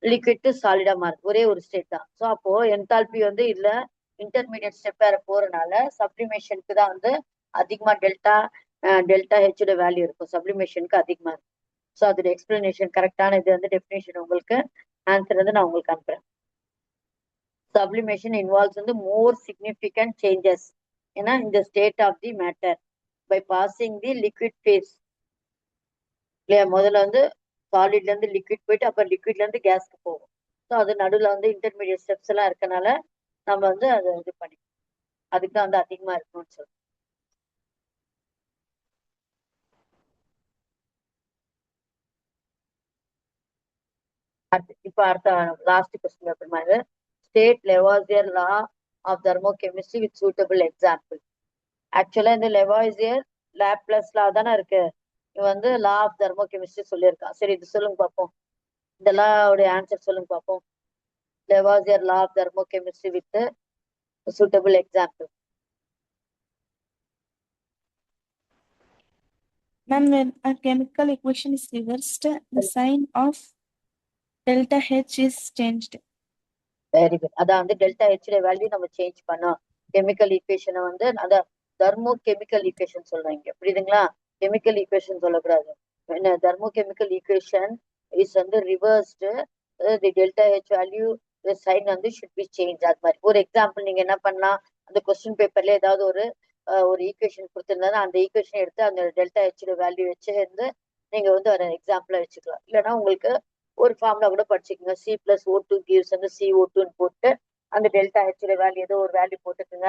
லிக்விட் டு சாலிடா மாறுது, ஒரே ஒரு ஸ்டேட் தான். ஸோ அப்போ என்தால்பி வந்து இல்ல இன்டர்மீடியட் ஸ்டெப் வேற போறதுனால சப்ளிமேஷனுக்கு தான் வந்து அதிகமா டெல்டா ஹெச்சோட வேல்யூ இருக்கும், சப்ளிமேஷனுக்கு அதிகமா இருக்கும். ஸோ அதோட எக்ஸ்பிளனேஷன் கரெக்டான இது வந்து டெஃபினேஷன் உங்களுக்கு ஆன்சர் வந்து நான் உங்களுக்கு அனுப்புறேன். சப்ளிமேஷன் இன்வால்வ்ஸ் வந்து மோர் சிக்னிஃபிகண்ட் சேஞ்சஸ் ஏன்னா இந்த state of the matter by passing the liquid phase இல்லையா? முதல்ல வந்து சாலிட்ல இருந்து லிக்விட் போயிட்டு அப்புறம் லிக்விட்ல இருந்து கேஸ்க்கு போகும். ஸோ அது நடுவில் வந்து இன்டர்மீடியட் ஸ்டெப்ஸ் எல்லாம் இருக்கனால நம்ம வந்து அதை இது பண்ணி அதுக்கு தான் வந்து அதிகமா இருக்கணும்னு சொல்றோம். இப்ப அடுத்த லாஸ்ட் கொஸ்டின் பேப்பர் மாதிரி state Lavoisier law of thermochemistry with suitable example. Actually இந்த லெவாசியர் லாப்லஸ் லா தானே இருக்கு, இது வந்து லா ஆஃப் தெர்மோகெமிஸ்ட்ரி சொல்லியிருக்கான். சரி இது சொல்லுங்க பார்ப்போம், இந்த லாவுடைய ஆன்சர் சொல்லுங்க பார்ப்போம். Lavoisier law of thermochemistry with suitable example. Ma'am, when a chemical equation is reversed, the sign of delta H is changed. Very good. அதான் வந்து டெல்டா ஹெச்ல வேல்யூ நம்ம சேஞ்ச் பண்ணோம். கெமிக்கல் ஈக்குவேஷனை வந்து அதான் தெர்மோ கெமிக்கல் ஈக்குவேஷன் சொல்றாங்க, புரியுதுங்களா? கெமிக்கல் ஈக்குவேஷன் சொல்லக்கூடாது. என்ன தெர்மோ கெமிக்கல் ஈக்குவேஷன் இஸ் வந்து ரிவர்ஸ்டு, தி டெல்டா ஹெச் வேல்யூ சைன் வந்து ஷுட் பி சேஞ்ச். அது மாதிரி ஒரு எக்ஸாம்பிள் நீங்க என்ன பண்ணலாம், அந்த கொஸ்டின் பேப்பர்ல ஏதாவது ஒரு ஈக்குவேஷன் கொடுத்திருந்தா அந்த ஈக்குவேஷன் எடுத்து அந்த டெல்டா ஹெச் வேல்யூ வச்சு இருந்து நீங்க வந்து ஒரு எக்ஸாம்பிளா வச்சுக்கலாம். இல்லைன்னா உங்களுக்கு ஒரு ஃபார்முலா கூட படிச்சுக்கோங்க, சி பிளஸ் ஓ டூ கிவ்ஸ் வந்து CO2 போட்டு அந்த டெல்டா ஹெச் வேல்யூ ஏதோ ஒரு வேல்யூ போட்டுக்குங்க.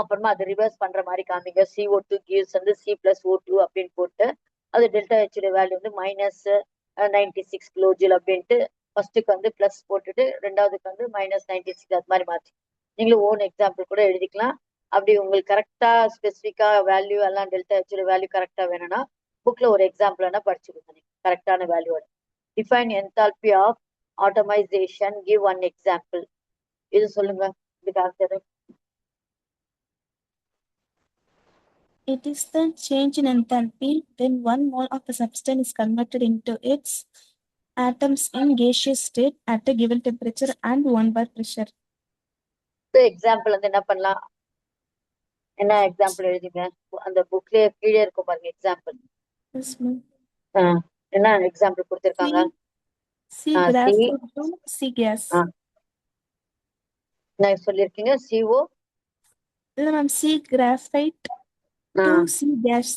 அப்புறமா அதை ரிவர்ஸ் பண்ற மாதிரி காமிங்க, CO2 கிவ்ஸ் வந்து சி பிளஸ் O2 அப்படின்னு போட்டு அது டெல்டா ஹெச் வேல்யூ வந்து -96 கிலோ ஜூல் அப்படின்ட்டு ஃபர்ஸ்ட்டுக்கு வந்து பிளஸ் போட்டுட்டு ரெண்டாவதுக்கு வந்து -96 அது மாதிரி மாற்றி நீங்களும் ஓன் எக்ஸாம்பிள் கூட எழுதிக்கலாம். அப்படி உங்களுக்கு கரெக்டா ஸ்பெசிஃபிக்கா வேல்யூ எல்லாம் டெல்டா ஹெச் வேல்யூ கரெக்டா வேணும்னா புக்ல ஒரு எக்ஸாம்பிள் வேணா படிச்சுக்கோங்க, நீங்க கரெக்டான value. Define enthalpy of atomisation, give one example. இது சொல்லுங்க, இதுக்கு answer. It is the change in enthalpy when one mole of a substance is converted into its atoms in gaseous state at a given temperature and 1 bar pressure. Example வந்து என்ன பண்ணலாம், என்ன example எழுதிங்க, அந்த புக்லயே கீழே இருக்கும் பாருங்க எக்ஸாம்பிள். Yes, ma'am. என்ன எக்ஸாம்பிள் கொடுத்திருக்காங்க? C graphite to C gas. என்ன சொல்லிருக்கீங்க? CO இல்ல ma'am, C graphite to C gas.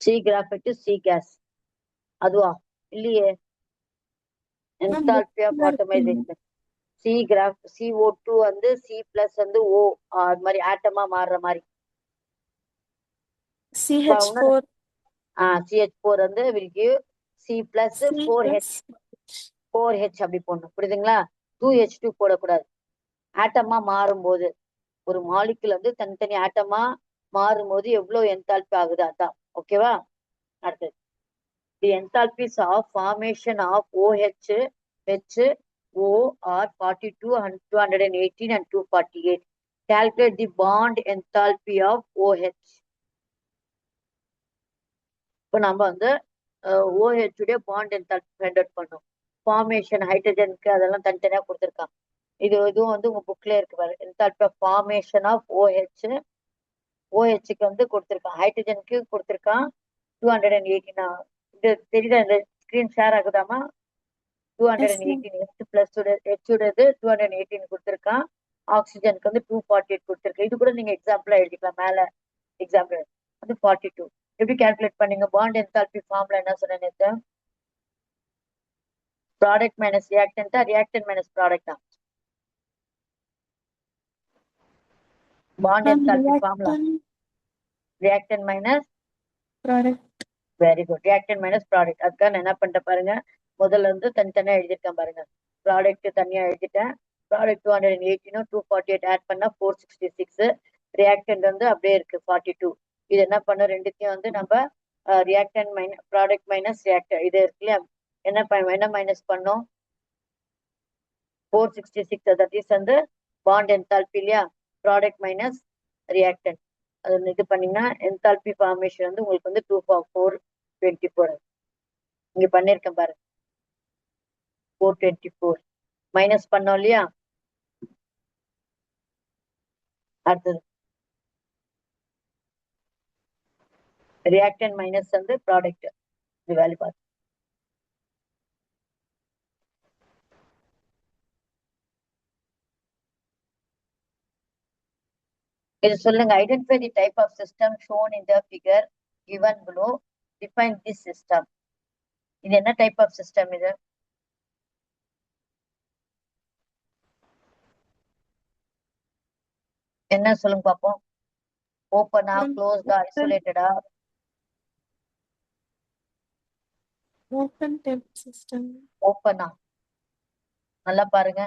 C graphite C gas அதுவா? இல்லையே. என்தால்பி ஆஃப் ஆட்டோமைசேஷன் CO2 வந்து C பிளஸ் வந்து O அது மாதிரி ஆட்டமா மாறுற மாதிரி. CH4 CH4 வந்து will give C plus 4H அப்படி போடணும், புரியுதுங்களா? 2H2 போடக்கூடாது. ஆட்டமா மாறும்போது ஒரு மாலிகுல் வந்து தனித்தனி ஆட்டமா மாறும்போது எவ்வளவு என்தால்பி ஆகுது அதான். ஓகேவா? அடுத்தது the enthalpies of formation of OH HO are 42 and 218 and 248. Calculate the bond enthalpy of OH. இப்போ நம்ம வந்து OH உடைய பாண்ட் என்தால்பி ஃபைண்ட் அவுட் பண்ணோம். ஃபார்மேஷன் ஹைட்ரஜனுக்கு அதெல்லாம் தனித்தனியா கொடுத்துருக்கான். இதுவும் வந்து உங்க புக்ல இருக்கு பாரு. Enthalpy of formation of OH வந்து கொடுத்துருக்கான், ஹைட்ரஜனுக்கு கொடுத்துருக்கான் 218. இது தெரியுதா? இந்த ஸ்கிரீன் ஷேர் ஆகுதாமா? Yes, ma'am. 218 பிளஸ் H உடது 218 கொடுத்துருக்கான். ஆக்சிஜனுக்கு வந்து 248 கொடுத்துருக்கு. இது கூட நீங்க எக்ஸாம்பிளா எழுதிக்கலாம். மேல எக்ஸாம்பிள் வந்து 42. எப்படி கால்குலேட் பண்ணீங்க? பாண்ட் என்தால்பி ஃபார்ம்ல என்ன சொன்னேன்? ப்ராடக்ட் மைனஸ் ரியாக்டன்டா, ரியாக்டன்ட் மைனஸ் ப்ராடக்டா? Bond Ma'am, enthalpy formula reactant reactant minus, product. Very good, reactant minus product. அதுக்காக நான் என்ன பண்ணிட்டேன் பாருங்க, முதல்ல இருந்து தனித்தனியா எழுதிருக்கேன் பாருங்க. ப்ராடக்ட் தனியா எழுதிட்டேன். ப்ராடக்ட் 218 248 ஆட் பண்ணா 466. ரியாக்டன்ட் வந்து அப்படியே இருக்கு 42. இது என்ன பண்ண, ரெண்டுத்தையும் வந்து நம்ம reactant minus product minus reactor இது இருக்கு இல்லையா, என்ன மைனஸ் பண்ணோம்? 466. தட் இஸ் வந்து பாண்ட் என்தால்பி இல்லையா, ப்ராடக்ட் மைனஸ் ரியாக்டன்ட். அது இது பண்ணீங்கன்னா என்தால்பி ஃபார்மேஷன் வந்து உங்களுக்கு வந்து 424. இங்க பண்ணிருக்கேன் பாரு, 424 மைனஸ் பண்ணோம் இல்லையா. அடுத்தது ரியாக்டன்ட் மைனஸ் வந்து ப்ராடக்ட். இது வேல்யூ பார்த்து இது சொல்லுங்க. Identify the type of system shown in the figure given below. Define this system. இது என்ன டைப் ஆஃப் சிஸ்டம்? இது என்ன சொல்லுங்க பாப்போம். ஓப்பனா, Ma'am, க்ளோஸ்டா, ஐசோலேட்டடா? open type system. ஓப்பனா. நல்லா பாருங்க.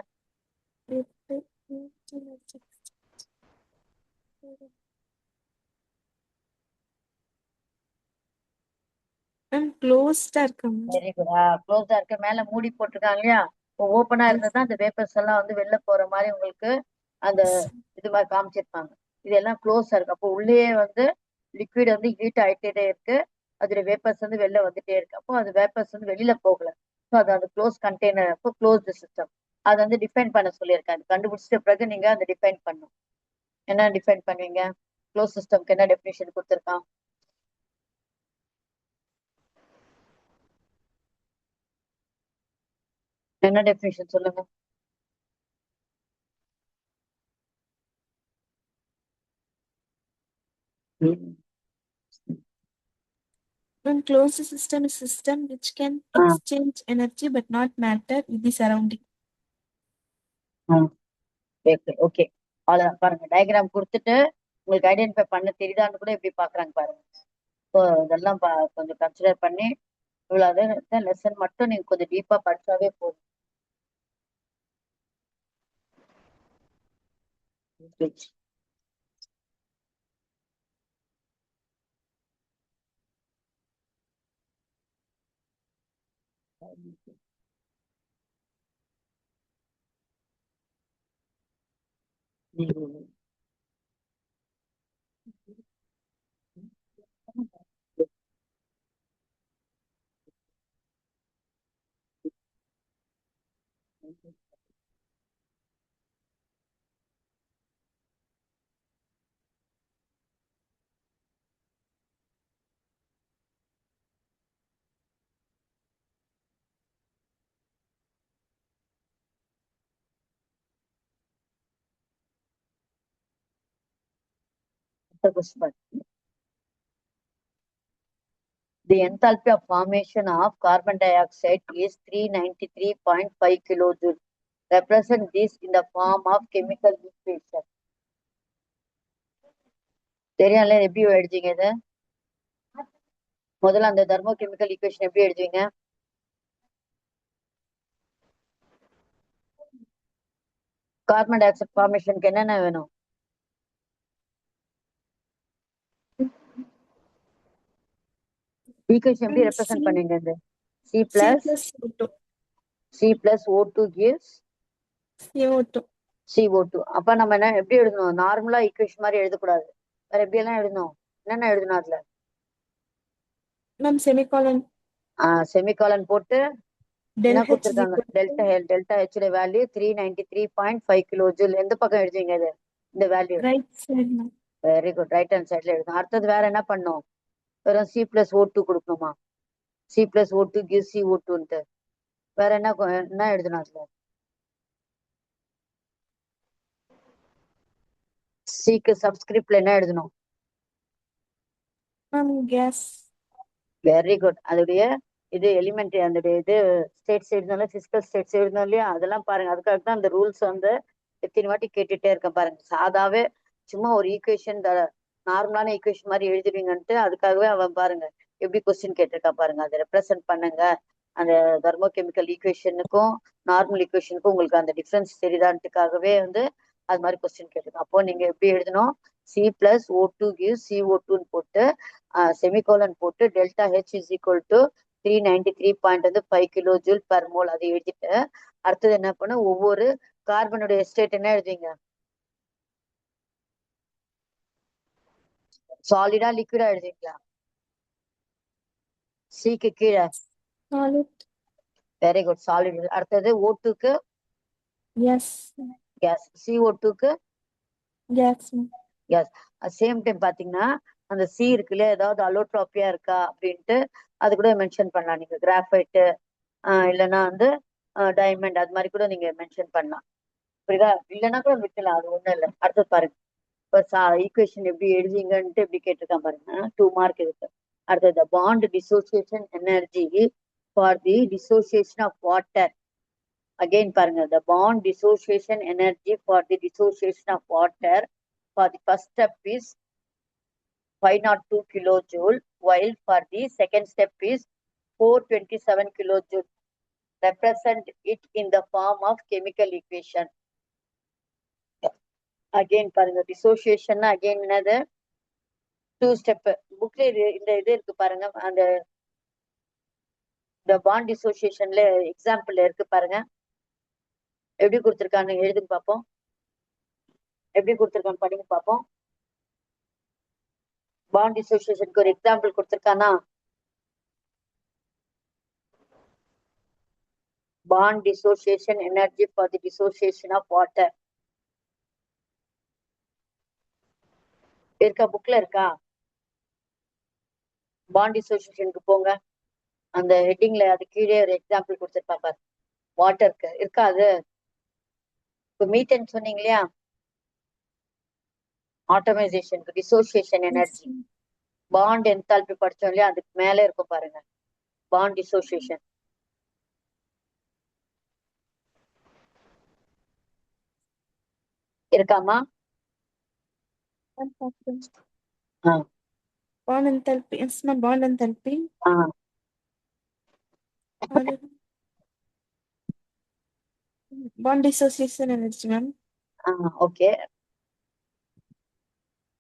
Ma'am, closed ஆ இருக்கு ma'am. Very good. க்ளோஸ்டா இருக்க, மேல மூடி போட்டிருக்காங்க இல்லையா. ஓப்பனா Yes. இருந்தா அந்த வேப்பர்ஸ் எல்லாம் வந்து வெளில போற மாதிரி உங்களுக்கு அந்த Yes. இது மாதிரி காமிச்சிருப்பாங்க. இதெல்லாம் க்ளோஸா இருக்கு. அப்போ உள்ளே வந்து லிக்விட் வந்து ஹீட் ஆயிட்டே இருக்கு, அதுல வேப்பர்ஸ் வந்து வெளில வந்துட்டே இருக்கு. அப்போ அது வேப்பர்ஸ் வந்து வெளியில போகல. ஸோ அது அந்த க்ளோஸ் கண்டெய்னர், அப்போ க்ளோஸ்டு சிஸ்டம். அதை வந்து டிஃபைன் பண்ண சொல்லியிருக்காங்க. கண்டுபிடிச்சிட்ட பிறகு நீங்க அதை டிஃபைன் பண்ணும். என்ன டிஃபைன் பண்ணுவீங்க? க்ளோஸ் சிஸ்டம்க்கு என்ன டெஃபினிஷன் கொடுத்துருக்கான்? என்ன டெஃபினிஷன் சொல்லுங்க. When closed system is system which can exchange energy but not matter with the surrounding. Okay, அவ்வளவுதான். பாருங்க, டயக்ராம் கொடுத்துட்டு உங்களுக்கு ஐடென்டிஃபை பண்ண தெரியுதான்னு கூட எப்படி பாக்குறாங்க பாருங்க. ஸோ இதெல்லாம் கொஞ்சம் கன்சிடர் பண்ணி இவ்வளவு லெசன் மட்டும் நீங்க கொஞ்சம் டீப்பா படிச்சாவே போதும். The enthalpy of formation of carbon dioxide is 393.5 kilojoules. Represent this in the form of chemical equation. தெரியும்ல எப்படி எழுதிங்க இது? முதல்ல அந்த தெர்மோ கெமிக்கல் ஈக்குவேஷன் எப்படி எழுதுவீங்க? கார்பன் டை ஆக்சைடு ஃபார்மேஷனுக்கு என்னென்ன வேணும்? ஈக்குவேஷன் எப்படி ரெப்ரசென்ட் பண்ணுவீங்க? இந்த C plus O2. C plus O2 gives CO2. CO2. அப்ப நம்ம என்ன எப்படி எழுதணும்? நார்மலா ஈக்குவேஷன் மாதிரி எழுதக்கூடாது. வேற எப்படி எல்லாம் எழுதணும்? என்னென்ன எழுதணும் அதுல? Ma'am, semicolon. செமிகாலன் போட்டு Del என்ன H is கொடுத்துருக்காங்க? equal டெல்டா to டெல்டா ஹெச்சோட வேல்யூ 393.5 கிலோ ஜூல். எந்த பக்கம் எழுதுவீங்க இது இந்த வேல்யூ? right side, ma'am. Very good, right hand சைட்ல எழுதணும். அடுத்தது வேற என்ன பண்ணும்? வெறும் C+O2 கொடுக்கணுமா? C+O2 gives CO2ன்ட்டு வேற என்ன எழுதணும் அதுல? சிக்கு சப்ஸ்கிரிப்ட்ல என்ன எழுதணும்? Ma'am, gas. Very good. அதோடைய இது எலிமெண்ட்ரி, அந்த இது ஸ்டேட்ஸ் எழுதினாலும் பிசிக்கல் ஸ்டேட்ஸ் எழுதணும் இல்லையா? அதெல்லாம் பாருங்க. அதுக்காக தான் அந்த ரூல்ஸ் வந்து எத்தனை வாட்டி கேட்டுட்டே இருக்கேன் பாருங்க. சாதாவே சும்மா ஒரு ஈக்குவேஷன், நார்மலான ஈக்குவேஷன் மாதிரி எழுதுவீங்கன்ட்டு அதுக்காகவே அவன் பாருங்க எப்படி கொஸ்டின் கேட்டிருக்கா பாருங்க. அதை ரெப்ரசென்ட் பண்ணுங்க. அந்த தெர்மோகெமிக்கல் ஈக்குவேஷனுக்கும் நார்மல் ஈக்குவேஷனுக்கும் உங்களுக்கு அந்த டிஃபரன்ஸ் தெரியுதான்ட்டுக்காகவே வந்து அது மாதிரி கொஸ்டின் கேட்டிருக்கோம். அப்போ நீங்க எப்படி எழுதணும்? C+O2 gives CO2ன்னு போட்டு செமிகோலன் போட்டு delta H is equal to 393.5 kilo joule per mole அதை எழுதிட்டு அடுத்தது என்ன பண்ண, ஒவ்வொரு கார்பனுடைய ஸ்டேட் என்ன எழுதுவீங்க? சாலிடா லிக்விடா எழுதுவீங்களா? சிக்கு கீழே Solid. Very good, solid. அடுத்தது O2க்கு Yes. கேஸ், CO2க்கு Gas, ma'am. Gas. Same time பாத்தீங்கன்னா அந்த சி இருக்குல்ல, ஏதாவது அலோட்ராப்பியா இருக்கா அப்படின்ட்டு அது கூட மென்ஷன் பண்ணலாம். நீங்க கிராஃபைட்டு இல்லைன்னா வந்து டைமண்ட் அது மாதிரி கூட நீங்க மென்ஷன் பண்ணலாம். புரியுதா? இல்லைன்னா கூட விட்டுலாம், அது ஒண்ணும் இல்லை. அடுத்தது பாருங்க, இப்போ ஈக்குவேஷன் எப்படி எழுதிங்கன்ட்டு எப்படி கேட்டிருக்கான் பாருங்க. 2 மார்க் இருக்கு. அடுத்தது bond dissociation energy for the dissociation of water. Again பாருங்க, the bond dissociation energy for the dissociation of water for the first step is 502 kilojoule, while for the second step is 427 kilojoule. Represent it in the form of chemical equation. Again பாருங்க, dissociation again என்னது? 2 step. புக்ல இந்த இது இருக்கு பாருங்க, அந்த bond டிசோசியேஷன்ல example இருக்கு பாருங்க. எப்படி கொடுத்துருக்காங்க எழுதுங்க பார்ப்போம். எப்படி கொடுத்துருக்கான்னு படிங்க பார்ப்போம். பாண்ட் டிசோசியேஷனுக்கு ஒரு எக்ஸாம்பிள் கொடுத்துருக்கானா? Bond dissociation energy for the dissociation of water இருக்கா? புக்ல இருக்கா? பாண்ட் டிசோசியேஷனுக்கு போங்க, அந்த ஹெட்டிங்ல அது கீழே ஒரு எக்ஸாம்பிள் கொடுத்துருப்பா பாரு. வாட்டருக்கு இருக்கா அது? இப்போ மீத்தேன் சொன்னீங்க இல்லையா, ஆட்டோமைசேஷனுக்கு dissociation Yes, energy. ma'am. Bond enthalpy படிச்சோம் இல்லையா, அதுக்கு மேல இருக்கும் பாருங்க பாண்ட் டிசோசியேஷன். இருக்காமா? One second. Ah Bond enthalpy. Yes, ma'am. Bond enthalpy. Ah Solid. Bond dissociation energy, ma'am. Okay.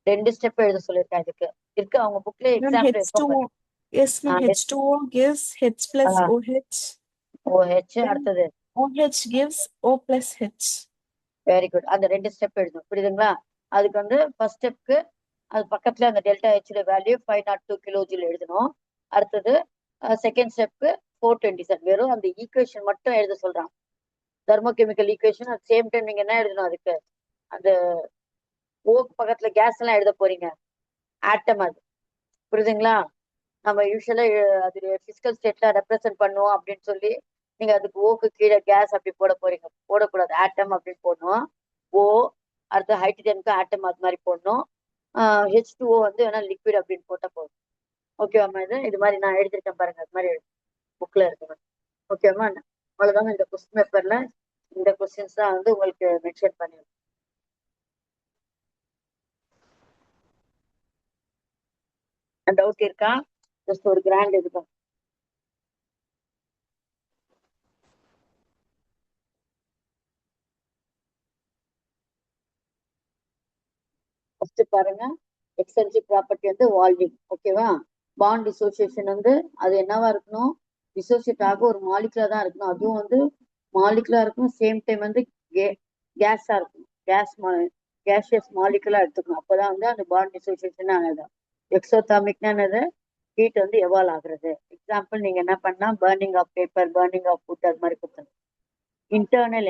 2 step எழுத சொல்லியிருக்கேன் இதுக்கு. இருக்கு அவங்க புக்ல Ma'am, எக்ஸாம்பிள் இருக்கும் பாரு. H2O. Yes, ma'am. H2O gives H plus OH. OH. Then அடுத்தது OH gives O plus H. Very good. அந்த 2 ஸ்டெப் எழுதணும், புரியுதுங்களா? அதுக்கு வந்து ஃபர்ஸ்ட் ஸ்டெப்க்கு அது பக்கத்துல அந்த delta H value 502 kilo joule எழுதணும். அடுத்தது செகண்ட் ஸ்டெப்க்கு 427. வெறும் அந்த ஈக்குவேஷன் மட்டும் எழுத சொல்றான், தெர்மோகெமிக்கல் ஈக்குவேஷன். அட் சேம் டைம் நீங்க என்ன எழுதணும் அதுக்கு? அந்த ஓக்கு பக்கத்துல கேஸ் எல்லாம் எழுத போறீங்க, ஆட்டம் அது, புரியுதுங்களா? நம்ம யூஸ்வலா அது பிசிக்கல் ஸ்டேட்ல ரெப்ரசென்ட் பண்ணுவோம் அப்படின்னு சொல்லி நீங்க அதுக்கு ஓக்கு கீழே கேஸ் அப்படி போட போறீங்க. போடக்கூடாது, ஆட்டம் அப்படின்னு போடணும். ஓ அடுத்து ஹைட்ரஜனுக்கு ஆட்டம் அது மாதிரி போடணும். H2O வந்து வேணா லிக்விட் அப்படின்னு போட்டா போதும். ஓகேவாம்மா? இது மாதிரி நான் எழுதிருக்கேன் பாருங்க, அது மாதிரி புக்ல இருக்கு. ஓகேவா? அவ்வளவுதாங்க இந்த கொஸ்டின் பேப்பர்ல இந்த கொஸ்டின்ஸ் தான் வந்து உங்களுக்கு மென்ஷன் பண்ணிருக்கேன். டவுட் இருக்கா? ஜஸ்ட் ஒரு கிராண்ட் இதுதான். ஃபர்ஸ்ட் பாருங்க, எக்ஸ்டென்சிவ் ப்ராப்பர்ட்டி வந்து வால்யூம். ஓகேவா? பாண்ட் டிசோசியேஷன் வந்து அது என்னவா இருக்கணும்? டிசோசியேட் ஆக ஒரு மாலிகுலா தான் இருக்கணும். அதுவும் வந்து மாலிகுலா இருக்கும், சேம் டைம் வந்து கேஸா இருக்கும். கேஷியஸ் மாலிகுலா எடுத்துக்கணும். அப்பதான் வந்து அந்த பாண்ட் டிசோசியேஷன் ஆனது. எக்ஸோதாமிக்னா என்னது? ஹீட் வந்து எவால்வ் ஆகுறது. எக்ஸாம்பிள் நீங்க என்ன பண்ணா burning of paper, burning of food அது மாதிரி கொடுத்தணும். இன்டர்னல்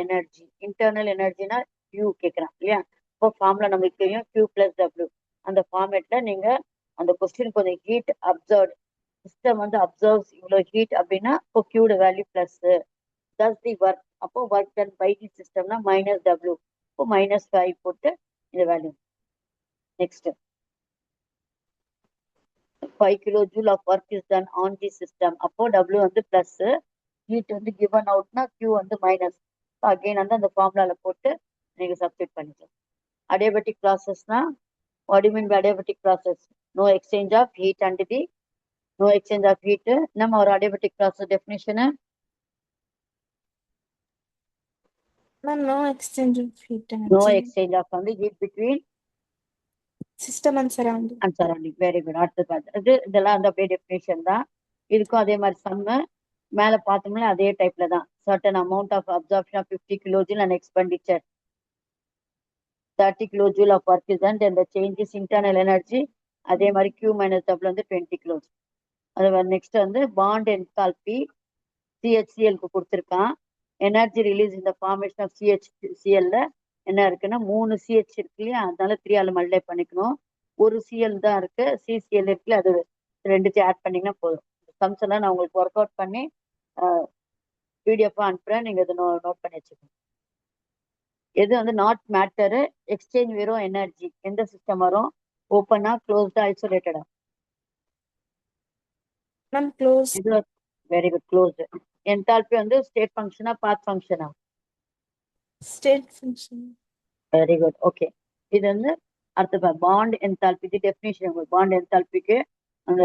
எனர்ஜினா Q கேட்கறான் இல்லையா? இப்போ ஃபார்ம்ல நம்மளுக்கு தெரியும் Q பிளஸ் W. அந்த ஃபார்மேட்ல நீங்க அந்த கொஸ்டின் கொஞ்சம் ஹீட் அப்சர்வ் சிஸ்டம் வந்து அப்சர்வ்ஸ் இவ்வளோ ஹீட் அப்படின்னா இப்போ Qட value plus thus the work அப்போ ஒர்க் டன் பை தி சிஸ்டம்னா மைனஸ் W. இப்போ -5 போட்டு இந்த வேல்யூ. Next 5 kilojoule of work is done on the system. அப்போ W வந்து பிளஸ், ஹீட் வந்து given outனா Q வந்து மைனஸ். அகைன் வந்து அந்த ஃபார்முலால போட்டு நீங்க சப்ஸ்டிட் பண்ணிக்கலாம். adiabatic processனா what do you mean by adiabatic process? No exchange of heat and the no exchange of heat. நம்ம ஒரு adiabatic process definition Ma'am, no exchange of heat no energy. exchange of வந்து heat between System and surrounding. and surrounding. Very good. அடுத்து பார்த்து இதெல்லாம் அந்த அப்படியே definition தான். இதுக்கும் அதே மாதிரி சம்மு மேல பார்த்தோம்னா அதே டைப்ல தான். certain amount of absorption of 50 kilojoule and expenditure 30 kilojoule of work is done, then the change is internal energy. அதே மாதிரி Q minus W வந்து 20 kilojoule. அது நெக்ஸ்ட் வந்து பாண்ட் என்தால்பி CHCl க்கு கொடுத்துருக்கான். எனர்ஜி ரிலீஸ் இந்த ஃபார்மேஷன் ஆஃப் CHCl ல என்ன இருக்குன்னா 3 CH இருக்கு இல்லையா? அதனால 3 மல்டிப்ளை பண்ணிக்கணும். ஒரு Cl தான் இருக்கு, CCl இருக்குல்ல, அது ரெண்டுத்தையும் ஆட் பண்ணீங்கன்னா போதும். சம்ஸ் எல்லாம் நான் உங்களுக்கு ஒர்க் அவுட் பண்ணி பிடிஎஃப் அனுப்புறேன், நீங்க இதை நோட் பண்ணி வச்சுக்கோங்க. எது வந்து நாட் மேட்டரு, எக்ஸ்சேஞ்ச் வெறும் எனர்ஜி. எந்த சிஸ்டம் வரும்? ஓப்பனா, க்ளோஸ்டா, ஐசோலேட்டடா? Ma'am, close. Very good, closed. Enthalpy வந்து ஸ்டேட் ஃபங்க்ஷனா பாத் ஃபங்க்ஷனா? State function. Very good, okay. இது வந்து அடுத்த பாண்ட் என்தால்பிக்கு டெஃபினிஷன். பாண்ட் என்தால்பிக்கு அந்த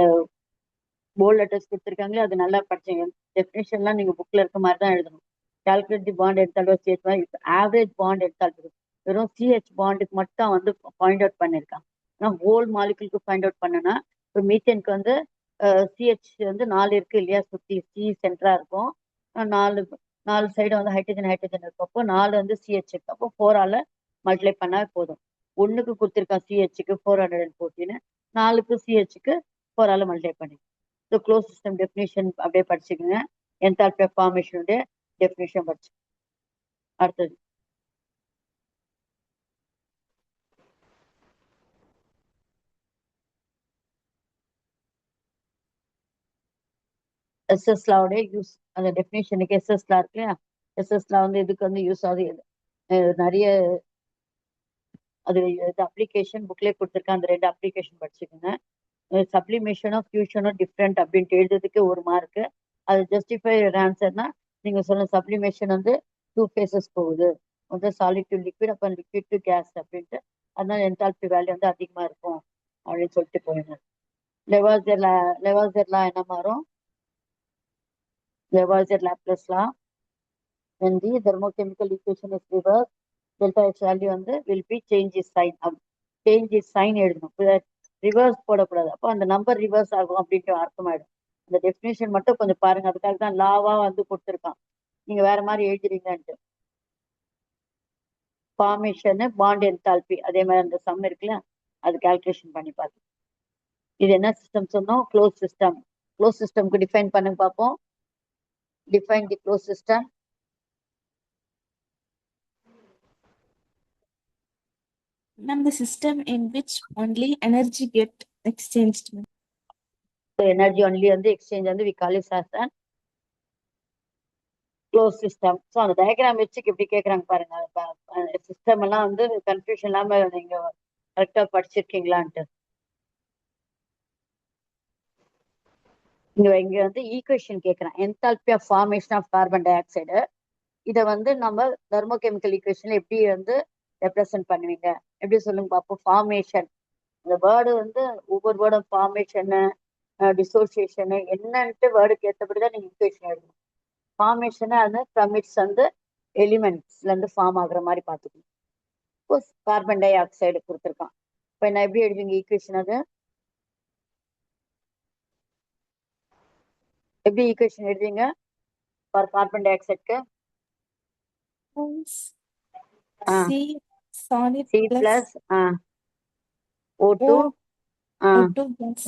போல்ட் லெட்டர்ஸ் கொடுத்துருக்காங்களே, அது நல்லா படிச்சீங்க. டெஃபினிஷன்லாம் நீங்க புக்ல இருக்க மாதிரி தான் எழுதணும். கால்குலேட் தி பாண்ட் என்தால்பி ஸ்டேட் மாதிரி ஆவரேஜ் பாண்ட் என்தால்பி வெறும் CH பாண்டுக்கு மட்டும் வந்து பாயிண்ட் அவுட் பண்ணியிருக்காங்க. ஆனால் ஹோல் மாலிகுலுக்கு ஃபைண்ட் அவுட் பண்ணனா இப்போ மீத்தேனுக்கு வந்து CH வந்து 4 இருக்கு இல்லையா? சுற்றி C சென்டரா இருக்கும். 4 சைடு வந்து ஹைட்ரஜன் இருக்கும். அப்போ 4 வந்து CH இருக்கு. அப்போ 4ஆல மல்டிப்ளை பண்ணா போதும். 1க்கு கொடுத்துருக்கான் CHக்கு 414, 4க்கு CHக்கு 4ஆல மல்டிப்ளை பண்ணி. ஸோ க்ளோஸ் சிஸ்டம் டெஃபினிஷன் அப்படியே படிச்சுக்கோங்க. என்தால்பி ஆஃப் ஃபார்மேஷனுடைய டெஃபினிஷன் படிச்சு. அடுத்தது எஸ்எஸ் லாவுடைய யூஸ். அந்த டெஃபினிஷனுக்கு எஸ்எஸ் லா இருக்கு இல்லையா? எஸ்எஸ் லா வந்து இதுக்கு வந்து யூஸ் ஆகுது. நிறைய அது அப்ளிகேஷன் புக்லேயே கொடுத்துருக்கேன். அந்த 2 அப்ளிகேஷன் படிச்சுக்கோங்க. சப்ளிமேஷனும் ஃபியூஷனும் டிஃப்ரெண்ட் அப்படின்ட்டு எழுதுறதுக்கு ஒரு மார்க்கு. அது ஜஸ்டிஃபை ஆன்சர்னா நீங்க சொன்ன சப்ளிமேஷன் வந்து 2 phases போகுது. வந்து சாலிட் டு லிக்விட், அப்புறம் லிக்விட் டு கேஸ் அப்படின்ட்டு. அதனால என்தால்பி வேல்யூ வந்து அதிகமா இருக்கும் அப்படின்னு சொல்லிட்டு போயிடுங்க. லெவாசர் லா என்ன மாறும்? Lavoisier Laplace law. When the thermochemical equation is reversed, delta H value வந்து will be change is sign. Change is sign எழுதணும். ரிவர்ஸ் போடக்கூடாது. அப்போ அந்த நம்பர் ரிவர்ஸ் ஆகும் அப்படின்ட்டு அர்த்தமாயிடும். அந்த டெஃபினேஷன் மட்டும் கொஞ்சம் பாருங்க. அதுக்காக தான் லாவா வந்து கொடுத்துருக்கான். நீங்க வேற மாதிரி எழுதுறீங்கன்ட்டு. ஃபார்மேஷன், பாண்ட் என்தால்பி, அதே மாதிரி அந்த சம் இருக்குல்ல, அது கால்குலேஷன் பண்ணி பார்த்து. இது என்ன சிஸ்டம் சொன்னோம்? Close system. க்ளோஸ் சிஸ்டம்க்கு டிஃபைன் பண்ணுங்க பார்ப்போம். Define the closed system. Ma'am, the system in which only energy get exchanged. So energy only வந்து exchange வந்து we call it as an closed system. So அந்த டயக்ராம் வச்சு எப்படி கேட்குறாங்க பாருங்க. சிஸ்டம் எல்லாம் வந்து கன்ஃபியூஷன் இல்லாம நீங்க கரெக்டா படிச்சிருக்கீங்களான்ட்டு. இங்க வந்து ஈக்குவேஷன் கேட்குறேன். Enthalpy of formation of carbon டை ஆக்சைடு. இதை வந்து நம்ம தெர்மோகெமிக்கல் ஈக்குவேஷன்ல எப்படி வந்து ரெப்ரசன்ட் பண்ணுவீங்க? எப்படி சொல்லுங்க பார்ப்போம். ஃபார்மேஷன், இந்த வேர்டு வந்து ஒவ்வொரு வேர்டும் ஃபார்மேஷனு, டிசோசியேஷனு என்னன்ட்டு வேர்டுக்கு ஏற்றபடிதான் நீங்க ஈக்குவேஷன் எழுதணும். ஃபார்மேஷனை அது ஃப்ரமிட்ஸ் வந்து எலிமெண்ட்ஸ்ல இருந்து ஃபார்ம் ஆகுற மாதிரி பார்த்துக்கணும். இப்போ கார்பன் டை ஆக்சைடு கொடுத்துருக்கான். இப்போ நான் எப்படி எழுதுவீங்க ஈக்குவேஷன்? அது எப்படி ஈக்குவேஷன் எழுதுவீங்க ஃபார் கார்பன் டை ஆக்சைடுக்கு? C solid C plus O2 O2 plus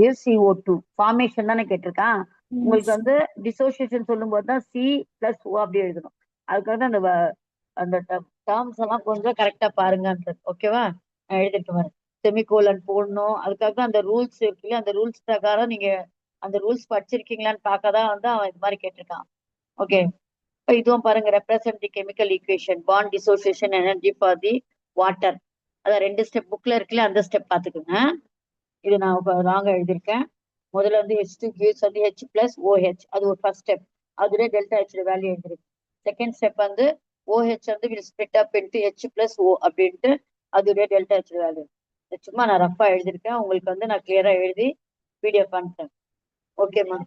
is CO2 formation தானே கேட்டிருக்கான். உங்களுக்கு வந்து டிசோசியேஷன் சொல்லும் போது தான் C+O அப்படி எழுதணும். அதுக்காக தான் அந்த டேர்ம்ஸ் எல்லாம் கொஞ்சம் கரெக்டா பாருங்கன்றது. ஓகேவா? நான் எழுதிட்டு வரேன். செமிகோலன் போடணும். அதுக்காக தான் அந்த ரூல்ஸ் இருக்கு. அந்த ரூல்ஸ் பிரகாரம் நீங்க அந்த ரூல்ஸ் படிச்சிருக்கீங்களான்னு பார்க்க தான் வந்து அவன் இது மாதிரி கேட்டிருக்கான். ஓகே. இப்போ இதுவும் பாருங்க, represent the chemical equation bond dissociation energy for the water. அதான் 2 ஸ்டெப் புக்ல இருக்குல்ல, அந்த ஸ்டெப் பார்த்துக்குங்க. இது நான் ராங்கா எழுதியிருக்கேன். முதல்ல வந்து H2 gives வந்து H plus OH, அது ஒரு ஃபர்ஸ்ட் ஸ்டெப். அதுல டெல்டா H வேல்யூ எழுதிருக்கு. செகண்ட் ஸ்டெப் வந்து OH வந்து will split up into H plus O அப்படின்ட்டு அதுல டெல்டா H வேல்யூ. சும்மா நான் ரஃபா எழுதியிருக்கேன். உங்களுக்கு வந்து நான் கிளியரா எழுதி PDF அனுப்புறேன். ஓகேம்மா.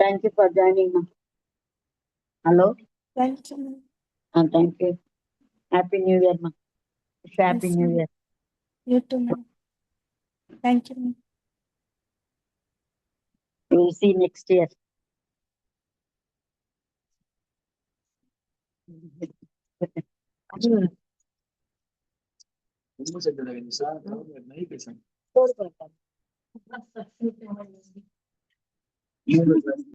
தேங்க்யூ ஃபார் ஜாயினிங்மா. Hello. Thank you, ma'am. Thank you. Happy new இயர்மா. Happy Yes, new ma'am. Year. You too, ma'am. Thank you, ma'am. We will see next year.